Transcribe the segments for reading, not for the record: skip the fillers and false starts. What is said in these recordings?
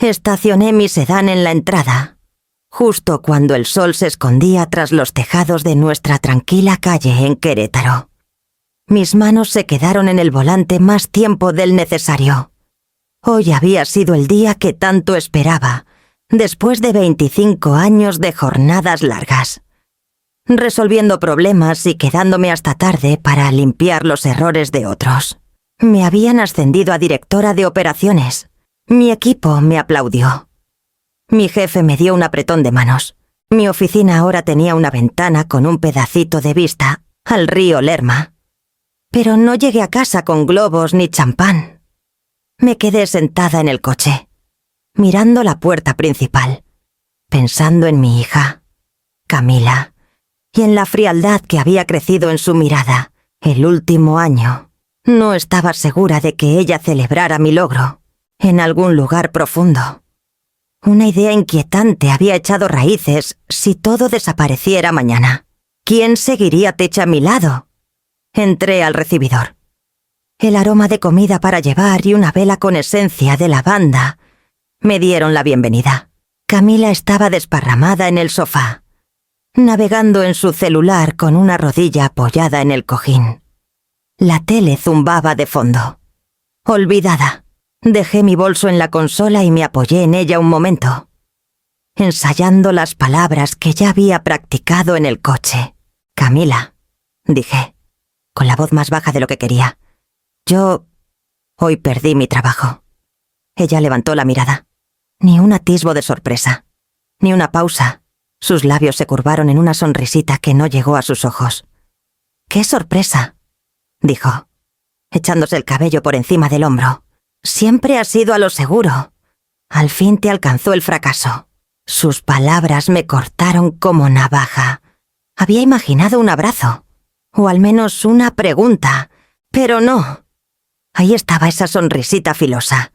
Estacioné mi sedán en la entrada, justo cuando el sol se escondía tras los tejados de nuestra tranquila calle en Querétaro. Mis manos se quedaron en el volante más tiempo del necesario. Hoy había sido el día que tanto esperaba, después de 25 años de jornadas largas, resolviendo problemas y quedándome hasta tarde para limpiar los errores de otros. Me habían ascendido a directora de operaciones. Mi equipo me aplaudió. Mi jefe me dio un apretón de manos. Mi oficina ahora tenía una ventana con un pedacito de vista al río Lerma. Pero no llegué a casa con globos ni champán. Me quedé sentada en el coche, mirando la puerta principal, pensando en mi hija, Camila, y en la frialdad que había crecido en su mirada el último año. No estaba segura de que ella celebrara mi logro, en algún lugar profundo. Una idea inquietante había echado raíces si todo desapareciera mañana. ¿Quién seguiría Techa a mi lado? Entré al recibidor. El aroma de comida para llevar y una vela con esencia de lavanda me dieron la bienvenida. Camila estaba desparramada en el sofá, navegando en su celular con una rodilla apoyada en el cojín. La tele zumbaba de fondo. Olvidada, dejé mi bolso en la consola y me apoyé en ella un momento, ensayando las palabras que ya había practicado en el coche. «Camila», dije, con la voz más baja de lo que quería. «Yo hoy perdí mi trabajo». Ella levantó la mirada. Ni un atisbo de sorpresa, ni una pausa. Sus labios se curvaron en una sonrisita que no llegó a sus ojos. «¿Qué sorpresa?», dijo, echándose el cabello por encima del hombro. «Siempre has ido a lo seguro. Al fin te alcanzó el fracaso». Sus palabras me cortaron como navaja. Había imaginado un abrazo, o al menos una pregunta, pero no. Ahí estaba esa sonrisita filosa,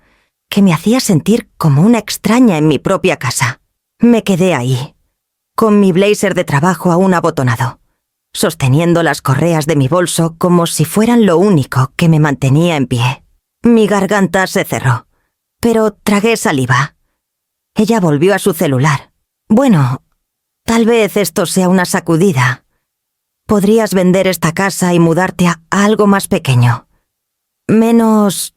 que me hacía sentir como una extraña en mi propia casa. Me quedé ahí, con mi blazer de trabajo aún abotonado, sosteniendo las correas de mi bolso como si fueran lo único que me mantenía en pie. Mi garganta se cerró, pero tragué saliva. Ella volvió a su celular. «Bueno, tal vez esto sea una sacudida. Podrías vender esta casa y mudarte a algo más pequeño. Menos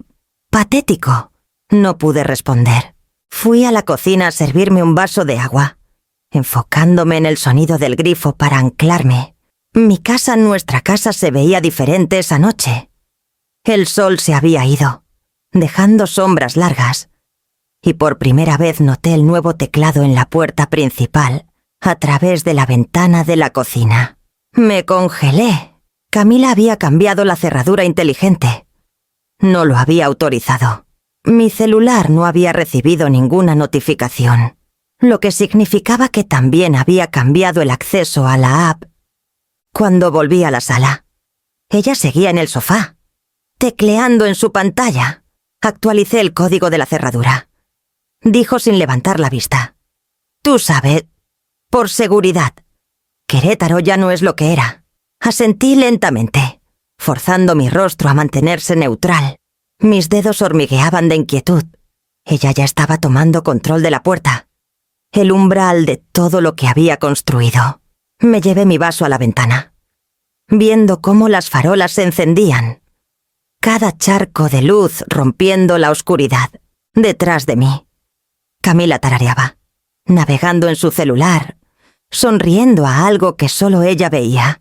patético». No pude responder. Fui a la cocina a servirme un vaso de agua, enfocándome en el sonido del grifo para anclarme. Nuestra casa se veía diferente esa noche. El sol se había ido, dejando sombras largas, y por primera vez noté el nuevo teclado en la puerta principal, a través de la ventana de la cocina. Me congelé. Camila había cambiado la cerradura inteligente. No lo había autorizado. Mi celular no había recibido ninguna notificación, lo que significaba que también había cambiado el acceso a la app. Cuando volví a la sala, ella seguía en el sofá, tecleando en su pantalla. Actualicé el código de la cerradura. Dijo sin levantar la vista: «Tú sabes, por seguridad, Querétaro ya no es lo que era». Asentí lentamente, forzando mi rostro a mantenerse neutral. Mis dedos hormigueaban de inquietud. Ella ya estaba tomando control de la puerta, el umbral de todo lo que había construido. Me llevé mi vaso a la ventana, viendo cómo las farolas se encendían, cada charco de luz rompiendo la oscuridad detrás de mí. Camila tarareaba, navegando en su celular, sonriendo a algo que solo ella veía.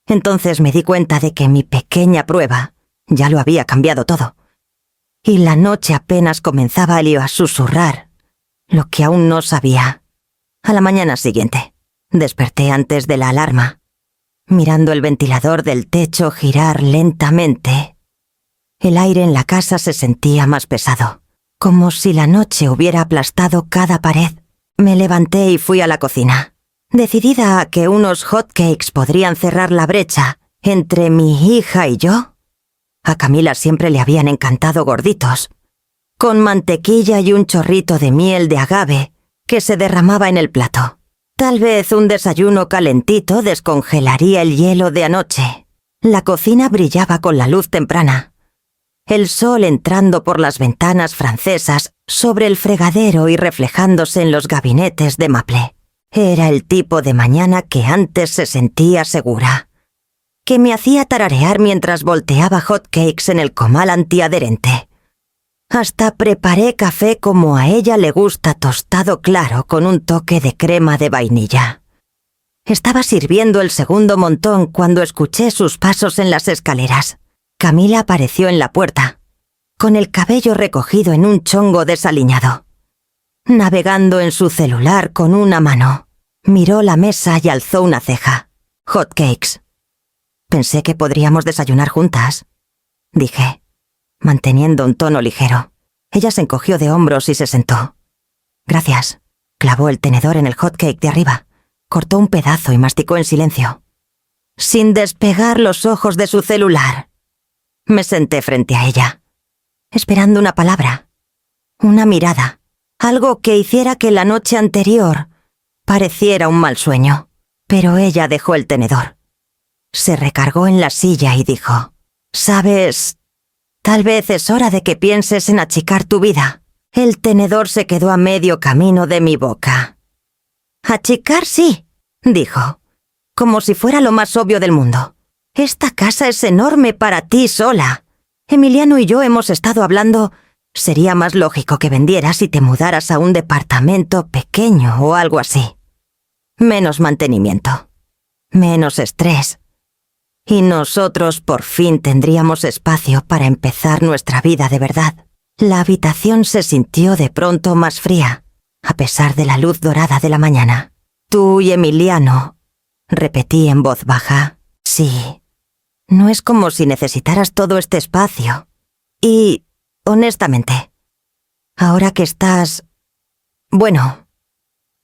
Entonces me di cuenta de que mi pequeña prueba ya lo había cambiado todo. Y la noche apenas comenzaba a susurrar lo que aún no sabía. A la mañana siguiente, desperté antes de la alarma, mirando el ventilador del techo girar lentamente. El aire en la casa se sentía más pesado, como si la noche hubiera aplastado cada pared. Me levanté y fui a la cocina, decidida a que unos hotcakes podrían cerrar la brecha entre mi hija y yo. A Camila siempre le habían encantado gorditos, con mantequilla y un chorrito de miel de agave que se derramaba en el plato. Tal vez un desayuno calentito descongelaría el hielo de anoche. La cocina brillaba con la luz temprana, el sol entrando por las ventanas francesas sobre el fregadero y reflejándose en los gabinetes de Maple. Era el tipo de mañana que antes se sentía segura, que me hacía tararear mientras volteaba hotcakes en el comal antiadherente. Hasta preparé café como a ella le gusta, tostado claro con un toque de crema de vainilla. Estaba sirviendo el segundo montón cuando escuché sus pasos en las escaleras. Camila apareció en la puerta, con el cabello recogido en un chongo desaliñado. Navegando en su celular con una mano, miró la mesa y alzó una ceja. Hotcakes. Pensé que podríamos desayunar juntas, dije, manteniendo un tono ligero. Ella se encogió de hombros y se sentó. Gracias. Clavó el tenedor en el hotcake de arriba, cortó un pedazo y masticó en silencio, sin despegar los ojos de su celular. Me senté frente a ella, esperando una palabra, una mirada, algo que hiciera que la noche anterior pareciera un mal sueño. Pero ella dejó el tenedor. Se recargó en la silla y dijo, «¿Sabes? Tal vez es hora de que pienses en achicar tu vida». El tenedor se quedó a medio camino de mi boca. «Achicar sí», dijo, como si fuera lo más obvio del mundo. «Esta casa es enorme para ti sola. Emiliano y yo hemos estado hablando. Sería más lógico que vendieras y te mudaras a un departamento pequeño o algo así. Menos mantenimiento, menos estrés. Y nosotros por fin tendríamos espacio para empezar nuestra vida de verdad». La habitación se sintió de pronto más fría, a pesar de la luz dorada de la mañana. «Tú y Emiliano», repetí en voz baja. «Sí. No es como si necesitaras todo este espacio. Y, honestamente, ahora que estás... Bueno»,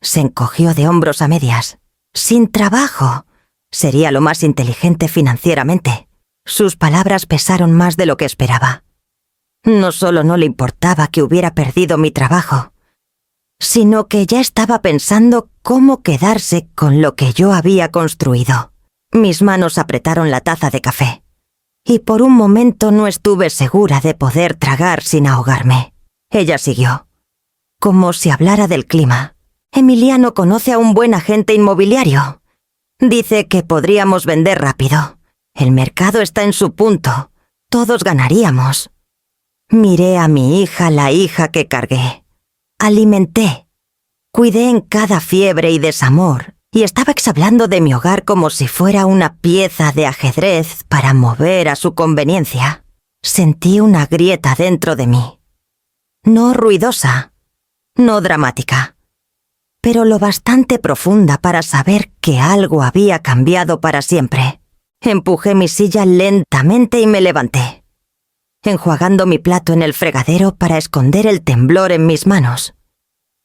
se encogió de hombros a medias. «Sin trabajo. Sería lo más inteligente financieramente». Sus palabras pesaron más de lo que esperaba. No solo no le importaba que hubiera perdido mi trabajo, sino que ya estaba pensando cómo quedarse con lo que yo había construido. Mis manos apretaron la taza de café, y por un momento no estuve segura de poder tragar sin ahogarme. Ella siguió, como si hablara del clima. «Emiliano conoce a un buen agente inmobiliario. Dice que podríamos vender rápido. El mercado está en su punto. Todos ganaríamos». Miré a mi hija, la hija que cargué. Alimenté. Cuidé en cada fiebre y desamor, y estaba exhablando de mi hogar como si fuera una pieza de ajedrez para mover a su conveniencia. Sentí una grieta dentro de mí. No ruidosa, no dramática, pero lo bastante profunda para saber que algo había cambiado para siempre. Empujé mi silla lentamente y me levanté, enjuagando mi plato en el fregadero para esconder el temblor en mis manos.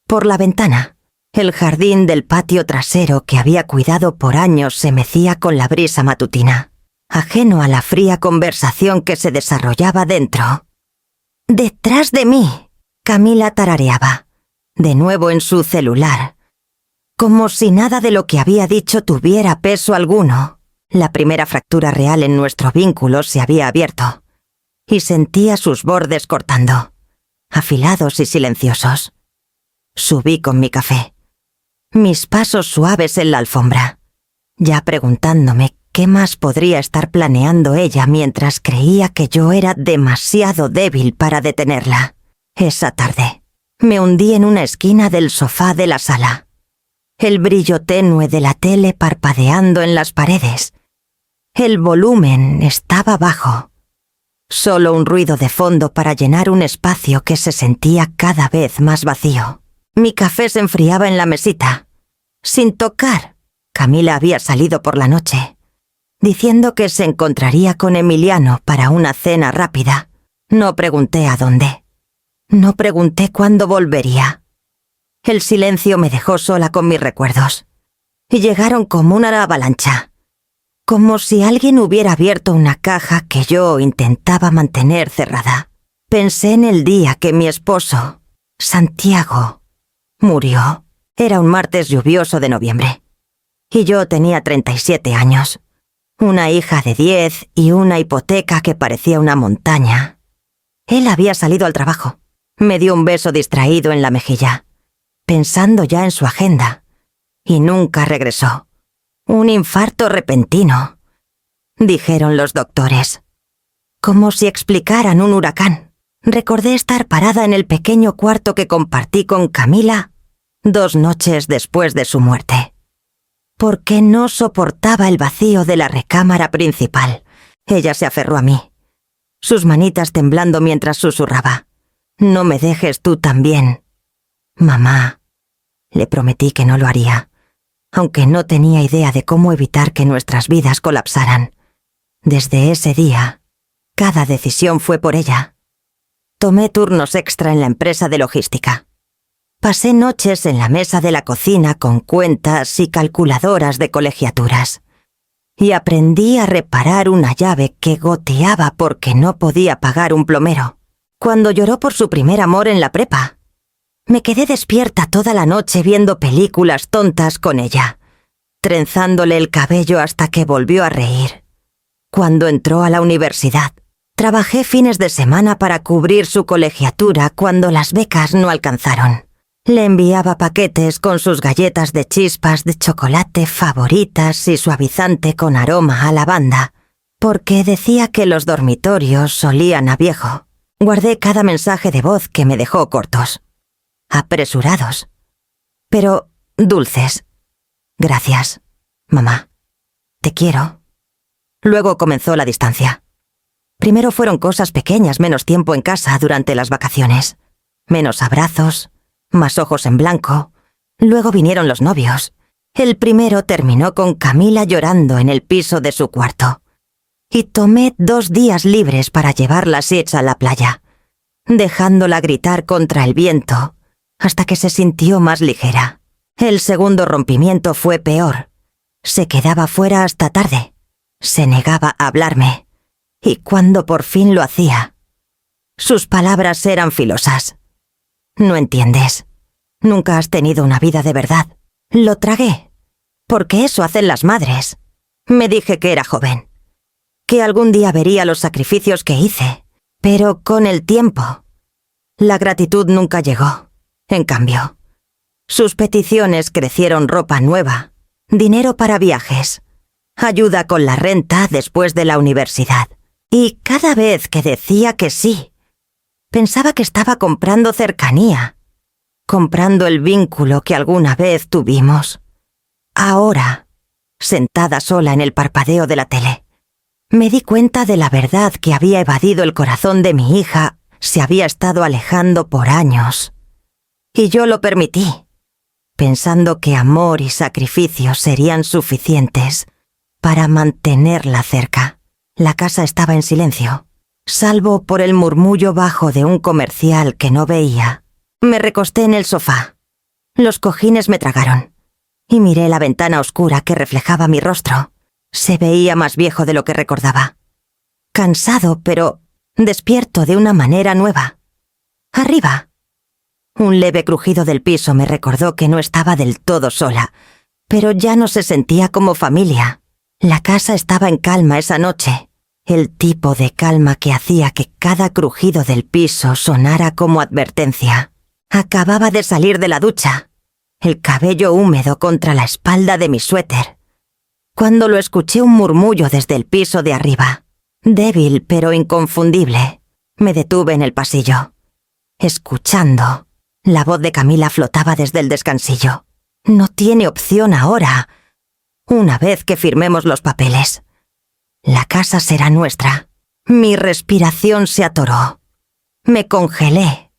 Por la ventana, el jardín del patio trasero que había cuidado por años se mecía con la brisa matutina, ajeno a la fría conversación que se desarrollaba dentro. «Detrás de mí», Camila tarareaba, de nuevo en su celular, como si nada de lo que había dicho tuviera peso alguno. La primera fractura real en nuestro vínculo se había abierto, y sentía sus bordes cortando, afilados y silenciosos. Subí con mi café, mis pasos suaves en la alfombra, ya preguntándome qué más podría estar planeando ella mientras creía que yo era demasiado débil para detenerla. Esa tarde, me hundí en una esquina del sofá de la sala, el brillo tenue de la tele parpadeando en las paredes. El volumen estaba bajo. Solo un ruido de fondo para llenar un espacio que se sentía cada vez más vacío. Mi café se enfriaba en la mesita, sin tocar. Camila había salido por la noche, diciendo que se encontraría con Emiliano para una cena rápida. No pregunté a dónde. No pregunté cuándo volvería. El silencio me dejó sola con mis recuerdos, y llegaron como una avalancha. Como si alguien hubiera abierto una caja que yo intentaba mantener cerrada. Pensé en el día que mi esposo, Santiago, murió. Era un martes lluvioso de noviembre. Y yo tenía 37 años. Una hija de 10 y una hipoteca que parecía una montaña. Él había salido al trabajo. Me dio un beso distraído en la mejilla, pensando ya en su agenda, y nunca regresó. Un infarto repentino, dijeron los doctores. Como si explicaran un huracán. Recordé estar parada en el pequeño cuarto que compartí con Camila 2 noches después de su muerte. Porque no soportaba el vacío de la recámara principal. Ella se aferró a mí, sus manitas temblando mientras susurraba: «No me dejes tú también». «Mamá». Le prometí que no lo haría, aunque no tenía idea de cómo evitar que nuestras vidas colapsaran. Desde ese día, cada decisión fue por ella. Tomé turnos extra en la empresa de logística. Pasé noches en la mesa de la cocina con cuentas y calculadoras de colegiaturas. Y aprendí a reparar una llave que goteaba porque no podía pagar un plomero. Cuando lloró por su primer amor en la prepa, me quedé despierta toda la noche viendo películas tontas con ella, trenzándole el cabello hasta que volvió a reír. Cuando entró a la universidad, trabajé fines de semana para cubrir su colegiatura cuando las becas no alcanzaron. Le enviaba paquetes con sus galletas de chispas de chocolate favoritas y suavizante con aroma a lavanda, porque decía que los dormitorios olían a viejo. Guardé cada mensaje de voz que me dejó cortos, apresurados, pero dulces. Gracias, mamá. Te quiero. Luego comenzó la distancia. Primero fueron cosas pequeñas, menos tiempo en casa durante las vacaciones, menos abrazos, más ojos en blanco. Luego vinieron los novios. El primero terminó con Camila llorando en el piso de su cuarto. Y tomé 2 días libres para llevarla a la playa, dejándola gritar contra el viento hasta que se sintió más ligera. El segundo rompimiento fue peor. Se quedaba fuera hasta tarde. Se negaba a hablarme. Y cuando por fin lo hacía, sus palabras eran filosas. «No entiendes. Nunca has tenido una vida de verdad». Lo tragué, porque eso hacen las madres. Me dije que era joven, que algún día vería los sacrificios que hice, pero con el tiempo, la gratitud nunca llegó. En cambio, sus peticiones crecieron: ropa nueva, dinero para viajes, ayuda con la renta después de la universidad. Y cada vez que decía que sí, pensaba que estaba comprando cercanía, comprando el vínculo que alguna vez tuvimos. Ahora, sentada sola en el parpadeo de la tele, me di cuenta de la verdad que había evadido el corazón de mi hija. Se había estado alejando por años. Y yo lo permití, pensando que amor y sacrificio serían suficientes para mantenerla cerca. La casa estaba en silencio, salvo por el murmullo bajo de un comercial que no veía. Me recosté en el sofá. Los cojines me tragaron. Y miré la ventana oscura que reflejaba mi rostro. Se veía más viejo de lo que recordaba. Cansado, pero despierto de una manera nueva. Arriba. Un leve crujido del piso me recordó que no estaba del todo sola, pero ya no se sentía como familia. La casa estaba en calma esa noche. El tipo de calma que hacía que cada crujido del piso sonara como advertencia. Acababa de salir de la ducha, el cabello húmedo contra la espalda de mi suéter, cuando lo escuché un murmullo desde el piso de arriba. Débil pero inconfundible. Me detuve en el pasillo, escuchando. La voz de Camila flotaba desde el descansillo. «No tiene opción ahora. Una vez que firmemos los papeles, la casa será nuestra». Mi respiración se atoró. Me congelé,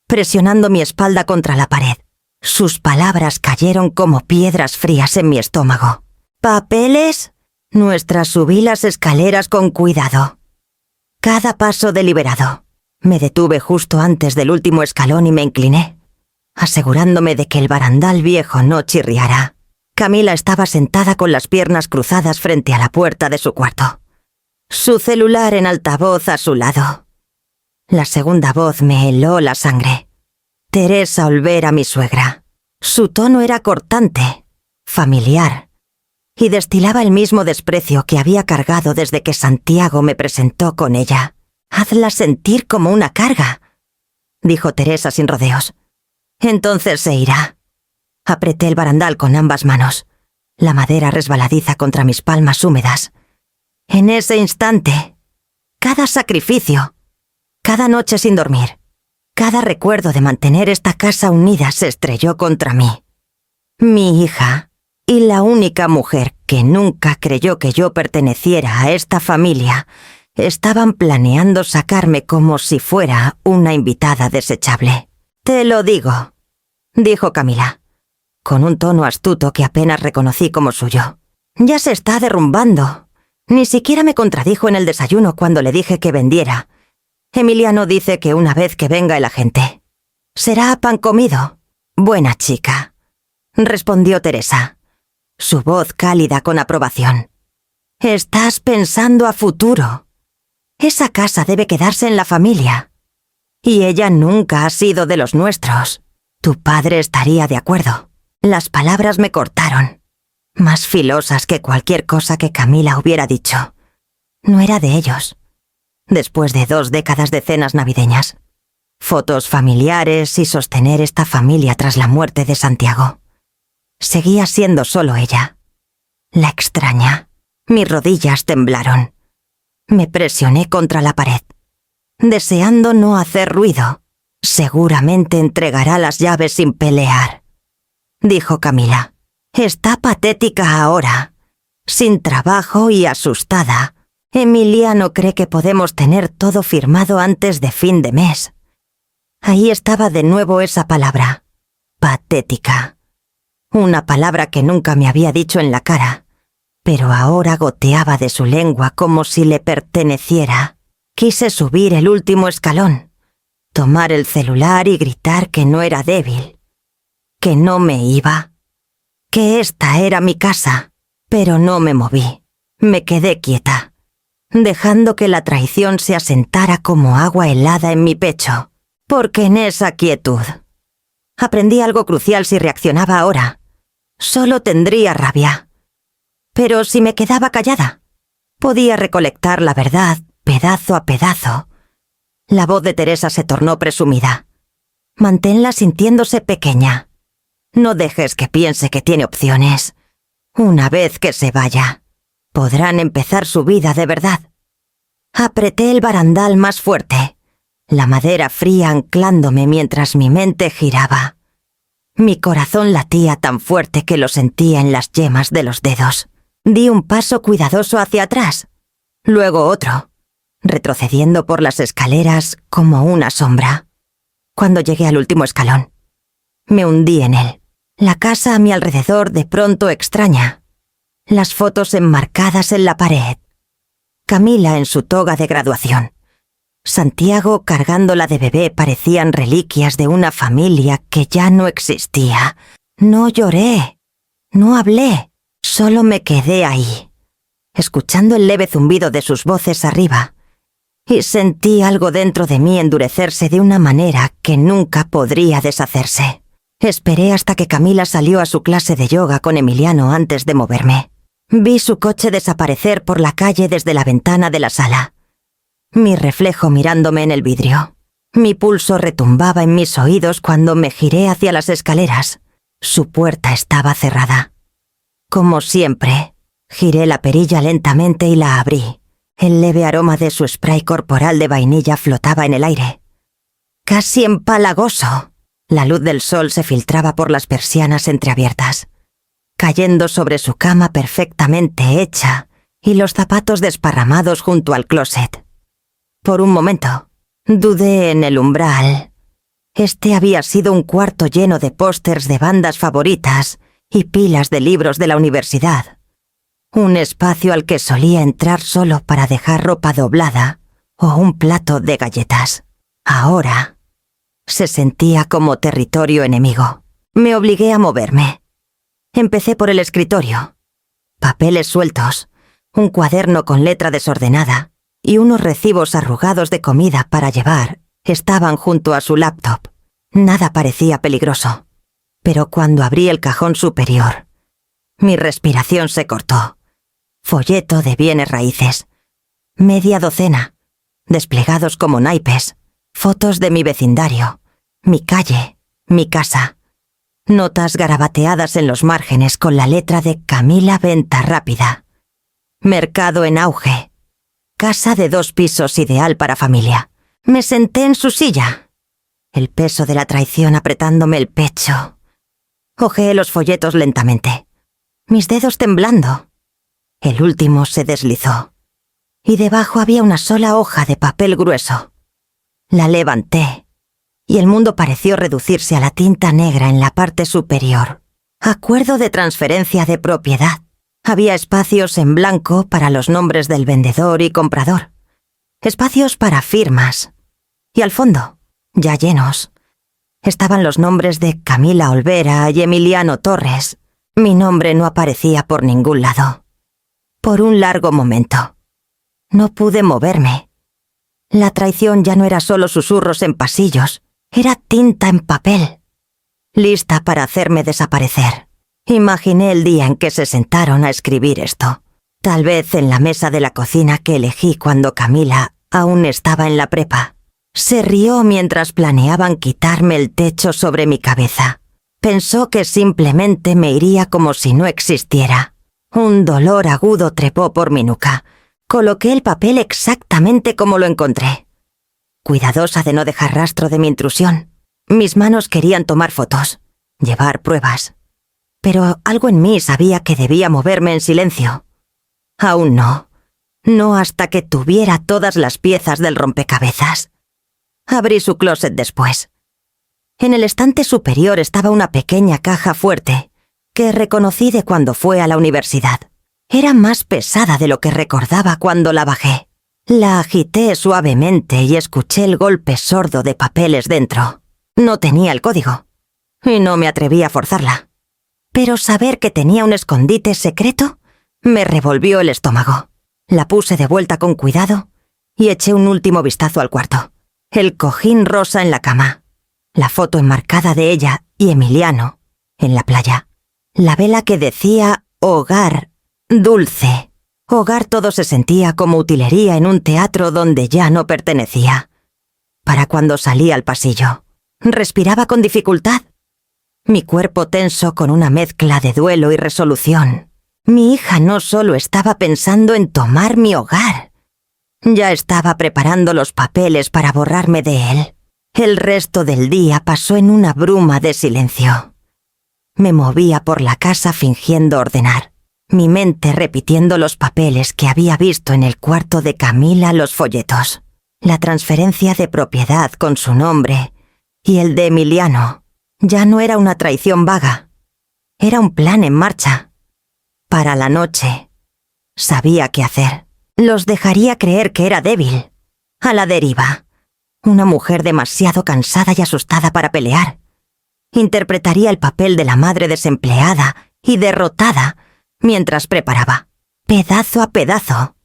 presionando mi espalda contra la pared. Sus palabras cayeron como piedras frías en mi estómago. «¿Papeles?» Nuestra subí las escaleras con cuidado. Cada paso deliberado. Me detuve justo antes del último escalón y me incliné, asegurándome de que el barandal viejo no chirriara. Camila estaba sentada con las piernas cruzadas frente a la puerta de su cuarto, su celular en altavoz a su lado. La segunda voz me heló la sangre. Teresa Olvera, mi suegra. Su tono era cortante, familiar, y destilaba el mismo desprecio que había cargado desde que Santiago me presentó con ella. Hazla sentir como una carga, dijo Teresa sin rodeos. Entonces se irá. Apreté el barandal con ambas manos, la madera resbaladiza contra mis palmas húmedas. En ese instante, cada sacrificio, cada noche sin dormir, cada recuerdo de mantener esta casa unida se estrelló contra mí. Mi hija, y la única mujer que nunca creyó que yo perteneciera a esta familia, estaban planeando sacarme como si fuera una invitada desechable. «Te lo digo», dijo Camila, con un tono astuto que apenas reconocí como suyo. «Ya se está derrumbando. Ni siquiera me contradijo en el desayuno cuando le dije que vendiera. Emiliano dice que una vez que venga el agente. Será pan comido. Buena chica», respondió Teresa, su voz cálida con aprobación. «Estás pensando a futuro. Esa casa debe quedarse en la familia. Y ella nunca ha sido de los nuestros. Tu padre estaría de acuerdo». Las palabras me cortaron, más filosas que cualquier cosa que Camila hubiera dicho. No era de ellos. Después de 2 décadas de cenas navideñas, fotos familiares y sostener esta familia tras la muerte de Santiago, seguía siendo solo ella. La extraña. Mis rodillas temblaron. Me presioné contra la pared, deseando no hacer ruido. «Seguramente entregará las llaves sin pelear», dijo Camila. «Está patética ahora, sin trabajo y asustada. Emiliano cree que podemos tener todo firmado antes de fin de mes». Ahí estaba de nuevo esa palabra, patética. Una palabra que nunca me había dicho en la cara, pero ahora goteaba de su lengua como si le perteneciera. Quise subir el último escalón, tomar el celular y gritar que no era débil, que no me iba, que esta era mi casa, pero no me moví. Me quedé quieta, dejando que la traición se asentara como agua helada en mi pecho, porque en esa quietud aprendí algo crucial. Si reaccionaba ahora, solo tendría rabia. Pero si me quedaba callada, podía recolectar la verdad pedazo a pedazo. La voz de Teresa se tornó presumida. «Manténla sintiéndose pequeña. No dejes que piense que tiene opciones. Una vez que se vaya, podrán empezar su vida de verdad». Apreté el barandal más fuerte, la madera fría anclándome mientras mi mente giraba. Mi corazón latía tan fuerte que lo sentía en las yemas de los dedos. Di un paso cuidadoso hacia atrás, luego otro, retrocediendo por las escaleras como una sombra. Cuando llegué al último escalón, me hundí en él. La casa a mi alrededor de pronto extraña. Las fotos enmarcadas en la pared. Camila en su toga de graduación. Santiago cargándola de bebé parecían reliquias de una familia que ya no existía. No lloré, no hablé, solo me quedé ahí, escuchando el leve zumbido de sus voces arriba, y sentí algo dentro de mí endurecerse de una manera que nunca podría deshacerse. Esperé hasta que Camila salió a su clase de yoga con Emiliano antes de moverme. Vi su coche desaparecer por la calle desde la ventana de la sala. Mi reflejo mirándome en el vidrio. Mi pulso retumbaba en mis oídos cuando me giré hacia las escaleras. Su puerta estaba cerrada. Como siempre, giré la perilla lentamente y la abrí. El leve aroma de su spray corporal de vainilla flotaba en el aire. Casi empalagoso. La luz del sol se filtraba por las persianas entreabiertas, cayendo sobre su cama perfectamente hecha y los zapatos desparramados junto al closet. Por un momento, dudé en el umbral. Este había sido un cuarto lleno de pósters de bandas favoritas y pilas de libros de la universidad. Un espacio al que solía entrar solo para dejar ropa doblada o un plato de galletas. Ahora se sentía como territorio enemigo. Me obligué a moverme. Empecé por el escritorio. Papeles sueltos, un cuaderno con letra desordenada y unos recibos arrugados de comida para llevar estaban junto a su laptop. Nada parecía peligroso, pero cuando abrí el cajón superior, mi respiración se cortó. Folleto de bienes raíces. Media docena, desplegados como naipes, fotos de mi vecindario, mi calle, mi casa, notas garabateadas en los márgenes con la letra de Camila Venta Rápida, mercado en auge, casa de 2 pisos ideal para familia. Me senté en su silla, el peso de la traición apretándome el pecho. Hojeé los folletos lentamente, mis dedos temblando. El último se deslizó, y debajo había una sola hoja de papel grueso. La levanté, y el mundo pareció reducirse a la tinta negra en la parte superior. Acuerdo de transferencia de propiedad. Había espacios en blanco para los nombres del vendedor y comprador. Espacios para firmas. Y al fondo, ya llenos, estaban los nombres de Camila Olvera y Emiliano Torres. Mi nombre no aparecía por ningún lado. Por un largo momento. No pude moverme. La traición ya no era solo susurros en pasillos, era tinta en papel, lista para hacerme desaparecer. Imaginé el día en que se sentaron a escribir esto. Tal vez en la mesa de la cocina que elegí cuando Camila aún estaba en la prepa. Se rió mientras planeaban quitarme el techo sobre mi cabeza. Pensó que simplemente me iría como si no existiera. Un dolor agudo trepó por mi nuca. Coloqué el papel exactamente como lo encontré. Cuidadosa de no dejar rastro de mi intrusión, mis manos querían tomar fotos, llevar pruebas. Pero algo en mí sabía que debía moverme en silencio. Aún no. No hasta que tuviera todas las piezas del rompecabezas. Abrí su closet después. En el estante superior estaba una pequeña caja fuerte, que reconocí de cuando fue a la universidad. Era más pesada de lo que recordaba cuando la bajé. La agité suavemente y escuché el golpe sordo de papeles dentro. No tenía el código, y no me atreví a forzarla. Pero saber que tenía un escondite secreto me revolvió el estómago. La puse de vuelta con cuidado y eché un último vistazo al cuarto. El cojín rosa en la cama, la foto enmarcada de ella y Emiliano en la playa, la vela que decía hogar dulce. Hogar todo se sentía como utilería en un teatro donde ya no pertenecía. Para cuando salí al pasillo, respiraba con dificultad. Mi cuerpo tenso con una mezcla de duelo y resolución. Mi hija no solo estaba pensando en tomar mi hogar, ya estaba preparando los papeles para borrarme de él. El resto del día pasó en una bruma de silencio. Me movía por la casa fingiendo ordenar, mi mente repitiendo los papeles que había visto en el cuarto de Camila, los folletos, la transferencia de propiedad con su nombre y el de Emiliano. Ya no era una traición vaga, era un plan en marcha. Para la noche, sabía qué hacer. Los dejaría creer que era débil, a la deriva, una mujer demasiado cansada y asustada para pelear. Interpretaría el papel de la madre desempleada y derrotada mientras preparaba, pedazo a pedazo,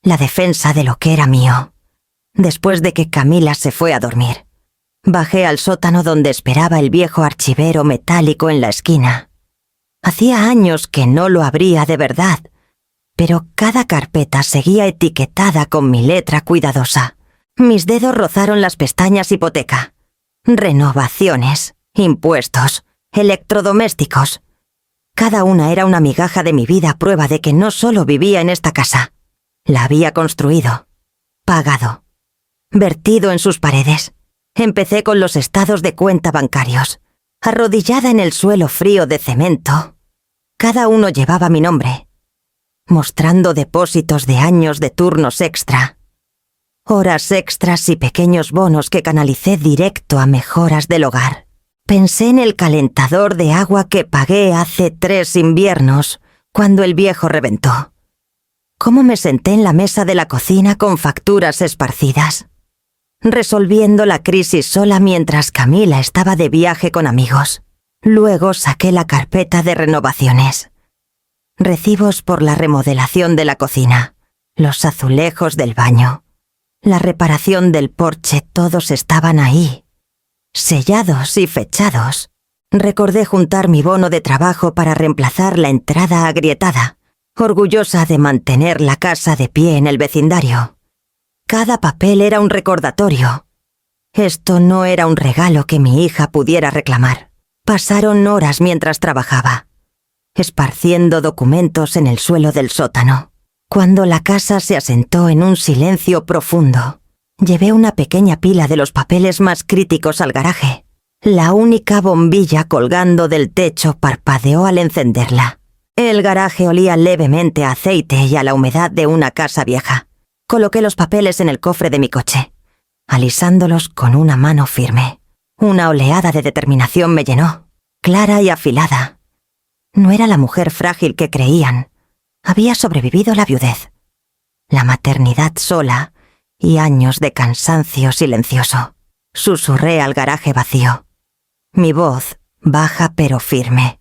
la defensa de lo que era mío. Después de que Camila se fue a dormir, bajé al sótano donde esperaba el viejo archivero metálico en la esquina. Hacía años que no lo abría de verdad, pero cada carpeta seguía etiquetada con mi letra cuidadosa. Mis dedos rozaron las pestañas hipoteca, renovaciones, impuestos, electrodomésticos. Cada una era una migaja de mi vida, prueba de que no solo vivía en esta casa. La había construido, pagado, vertido en sus paredes. Empecé con los estados de cuenta bancarios. Arrodillada en el suelo frío de cemento, cada uno llevaba mi nombre, mostrando depósitos de años de turnos extra, horas extras y pequeños bonos que canalicé directo a mejoras del hogar. Pensé en el calentador de agua que pagué hace 3 inviernos, cuando el viejo reventó. Cómo me senté en la mesa de la cocina con facturas esparcidas, resolviendo la crisis sola mientras Camila estaba de viaje con amigos. Luego saqué la carpeta de renovaciones. Recibos por la remodelación de la cocina, los azulejos del baño, la reparación del porche, todos estaban ahí, sellados y fechados. Recordé juntar mi bono de trabajo para reemplazar la entrada agrietada, orgullosa de mantener la casa de pie en el vecindario. Cada papel era un recordatorio. Esto no era un regalo que mi hija pudiera reclamar. Pasaron horas mientras trabajaba, esparciendo documentos en el suelo del sótano. Cuando la casa se asentó en un silencio profundo, llevé una pequeña pila de los papeles más críticos al garaje. La única bombilla colgando del techo parpadeó al encenderla. El garaje olía levemente a aceite y a la humedad de una casa vieja. Coloqué los papeles en el cofre de mi coche, alisándolos con una mano firme. Una oleada de determinación me llenó, clara y afilada. No era la mujer frágil que creían. Había sobrevivido la viudez, la maternidad sola y años de cansancio silencioso. Susurré al garaje vacío. Mi voz, baja pero firme.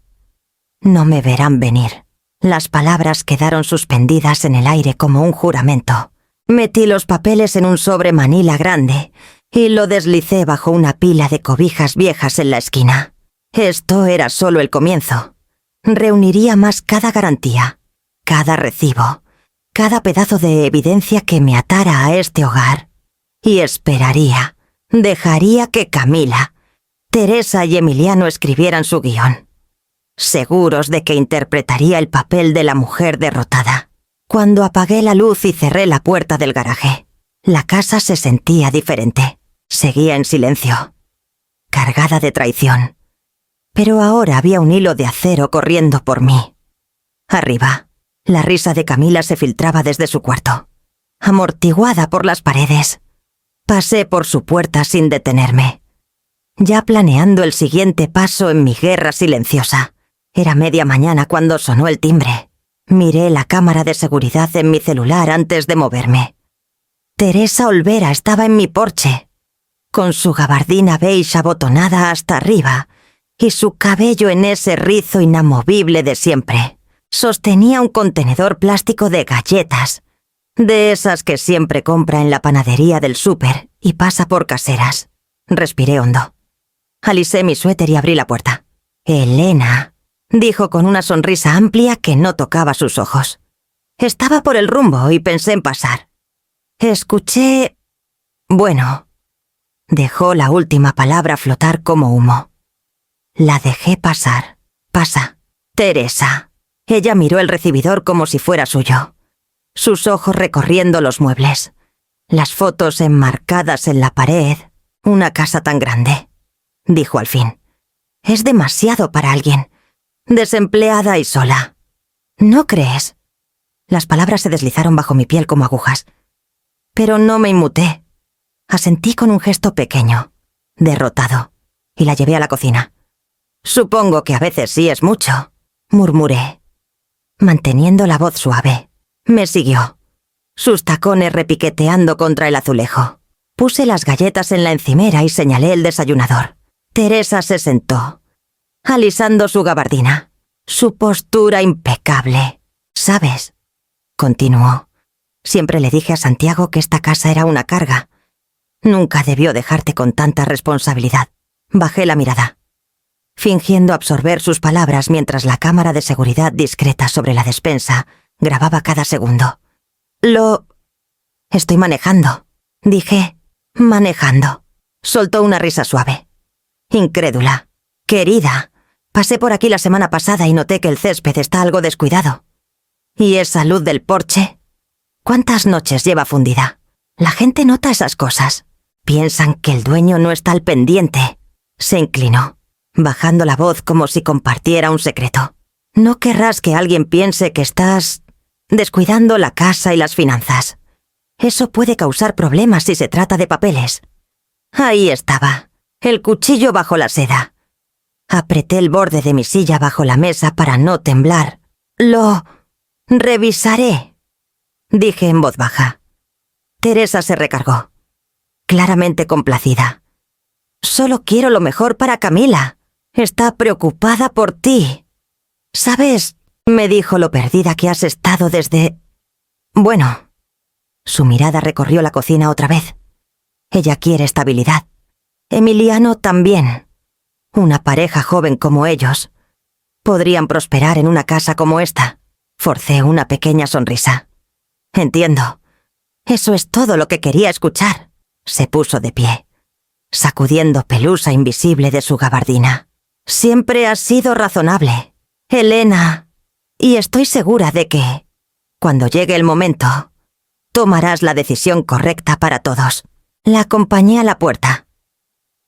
No me verán venir. Las palabras quedaron suspendidas en el aire como un juramento. Metí los papeles en un sobre manila grande y lo deslicé bajo una pila de cobijas viejas en la esquina. Esto era solo el comienzo. Reuniría más cada garantía, cada recibo, cada pedazo de evidencia que me atara a este hogar. Y esperaría, dejaría que Camila, Teresa y Emiliano escribieran su guión, seguros de que interpretaría el papel de la mujer derrotada. Cuando apagué la luz y cerré la puerta del garaje, la casa se sentía diferente. Seguía en silencio, cargada de traición. Pero ahora había un hilo de acero corriendo por mí. Arriba, la risa de Camila se filtraba desde su cuarto, amortiguada por las paredes. Pasé por su puerta sin detenerme, ya planeando el siguiente paso en mi guerra silenciosa. Era media mañana cuando sonó el timbre. Miré la cámara de seguridad en mi celular antes de moverme. Teresa Olvera estaba en mi porche, con su gabardina beige abotonada hasta arriba y su cabello en ese rizo inamovible de siempre. Sostenía un contenedor plástico de galletas, de esas que siempre compra en la panadería del súper y pasa por caseras. Respiré hondo. Alisé mi suéter y abrí la puerta. «Elena», dijo con una sonrisa amplia que no tocaba sus ojos. Estaba por el rumbo y pensé en pasar. Escuché... Bueno, dejó la última palabra flotar como humo. La dejé pasar. «Pasa, Teresa». Ella miró el recibidor como si fuera suyo, sus ojos recorriendo los muebles, las fotos enmarcadas en la pared. «Una casa tan grande», dijo al fin. «Es demasiado para alguien, desempleada y sola. ¿No crees?» Las palabras se deslizaron bajo mi piel como agujas. Pero no me inmuté. Asentí con un gesto pequeño, derrotado, y la llevé a la cocina. «Supongo que a veces sí es mucho», murmuré, manteniendo la voz suave. Me siguió, sus tacones repiqueteando contra el azulejo. Puse las galletas en la encimera y señalé el desayunador. Teresa se sentó, alisando su gabardina, su postura impecable. «¿Sabes?», continuó. «Siempre le dije a Santiago que esta casa era una carga. Nunca debió dejarte con tanta responsabilidad». Bajé la mirada, fingiendo absorber sus palabras mientras la cámara de seguridad discreta sobre la despensa grababa cada segundo. «Estoy manejando», dije. «Manejando». Soltó una risa suave. Incrédula. «Querida, pasé por aquí la semana pasada y noté que el césped está algo descuidado. ¿Y esa luz del porche? ¿Cuántas noches lleva fundida? La gente nota esas cosas. Piensan que el dueño no está al pendiente». Se inclinó, bajando la voz como si compartiera un secreto. «No querrás que alguien piense que estás descuidando la casa y las finanzas. Eso puede causar problemas si se trata de papeles». Ahí estaba, el cuchillo bajo la seda. Apreté el borde de mi silla bajo la mesa para no temblar. «Lo revisaré», dije en voz baja. Teresa se recargó, claramente complacida. «Solo quiero lo mejor para Camila. Está preocupada por ti. ¿Sabes?», me dijo, «lo perdida que has estado desde...». Bueno. Su mirada recorrió la cocina otra vez. Ella quiere estabilidad. Emiliano también. Una pareja joven como ellos podrían prosperar en una casa como esta. Forcé una pequeña sonrisa. «Entiendo. Eso es todo lo que quería escuchar. Se puso de pie, sacudiendo pelusa invisible de su gabardina. Siempre has sido razonable, Helena, y estoy segura de que, cuando llegue el momento, tomarás la decisión correcta para todos. La acompañé a la puerta.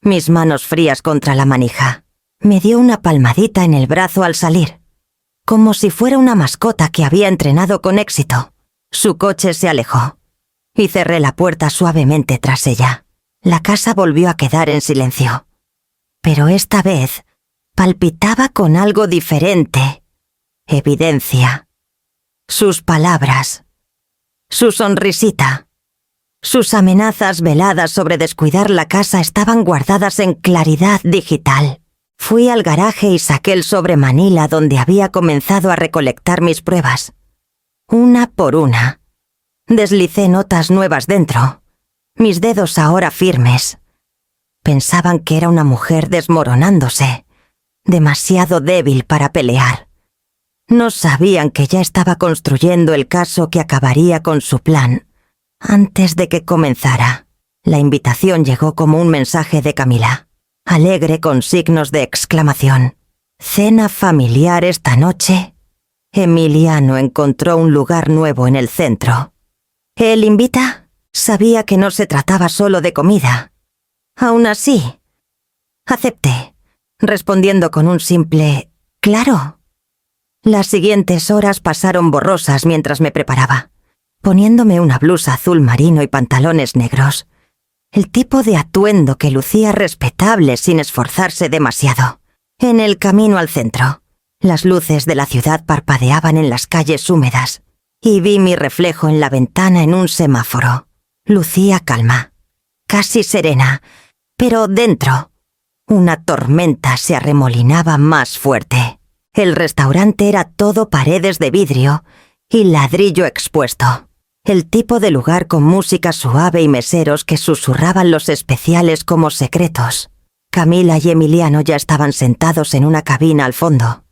Mis manos frías contra la manija. Me dio una palmadita en el brazo al salir, como si fuera una mascota que había entrenado con éxito. Su coche se alejó, y cerré la puerta suavemente tras ella. La casa volvió a quedar en silencio. Pero esta vez palpitaba con algo diferente. Evidencia. Sus palabras. Su sonrisita. Sus amenazas veladas sobre descuidar la casa estaban guardadas en claridad digital. Fui al garaje y saqué el sobre Manila donde había comenzado a recolectar mis pruebas. Una por una. Deslicé notas nuevas dentro. Mis dedos ahora firmes. Pensaban que era una mujer desmoronándose, demasiado débil para pelear. No sabían que ya estaba construyendo el caso que acabaría con su plan antes de que comenzara. La invitación llegó como un mensaje de Camila, alegre con signos de exclamación. Cena familiar esta noche. Emiliano encontró un lugar nuevo en el centro. ¿Él invita? Sabía que no se trataba solo de comida. Aún así, acepté, respondiendo con un simple «claro». Las siguientes horas pasaron borrosas mientras me preparaba, poniéndome una blusa azul marino y pantalones negros. El tipo de atuendo que lucía respetable sin esforzarse demasiado. En el camino al centro, las luces de la ciudad parpadeaban en las calles húmedas, y vi mi reflejo en la ventana en un semáforo. Lucía calma, casi serena, pero dentro, una tormenta se arremolinaba más fuerte. El restaurante era todo paredes de vidrio y ladrillo expuesto. El tipo de lugar con música suave y meseros que susurraban los especiales como secretos. Camila y Emiliano ya estaban sentados en una cabina al fondo.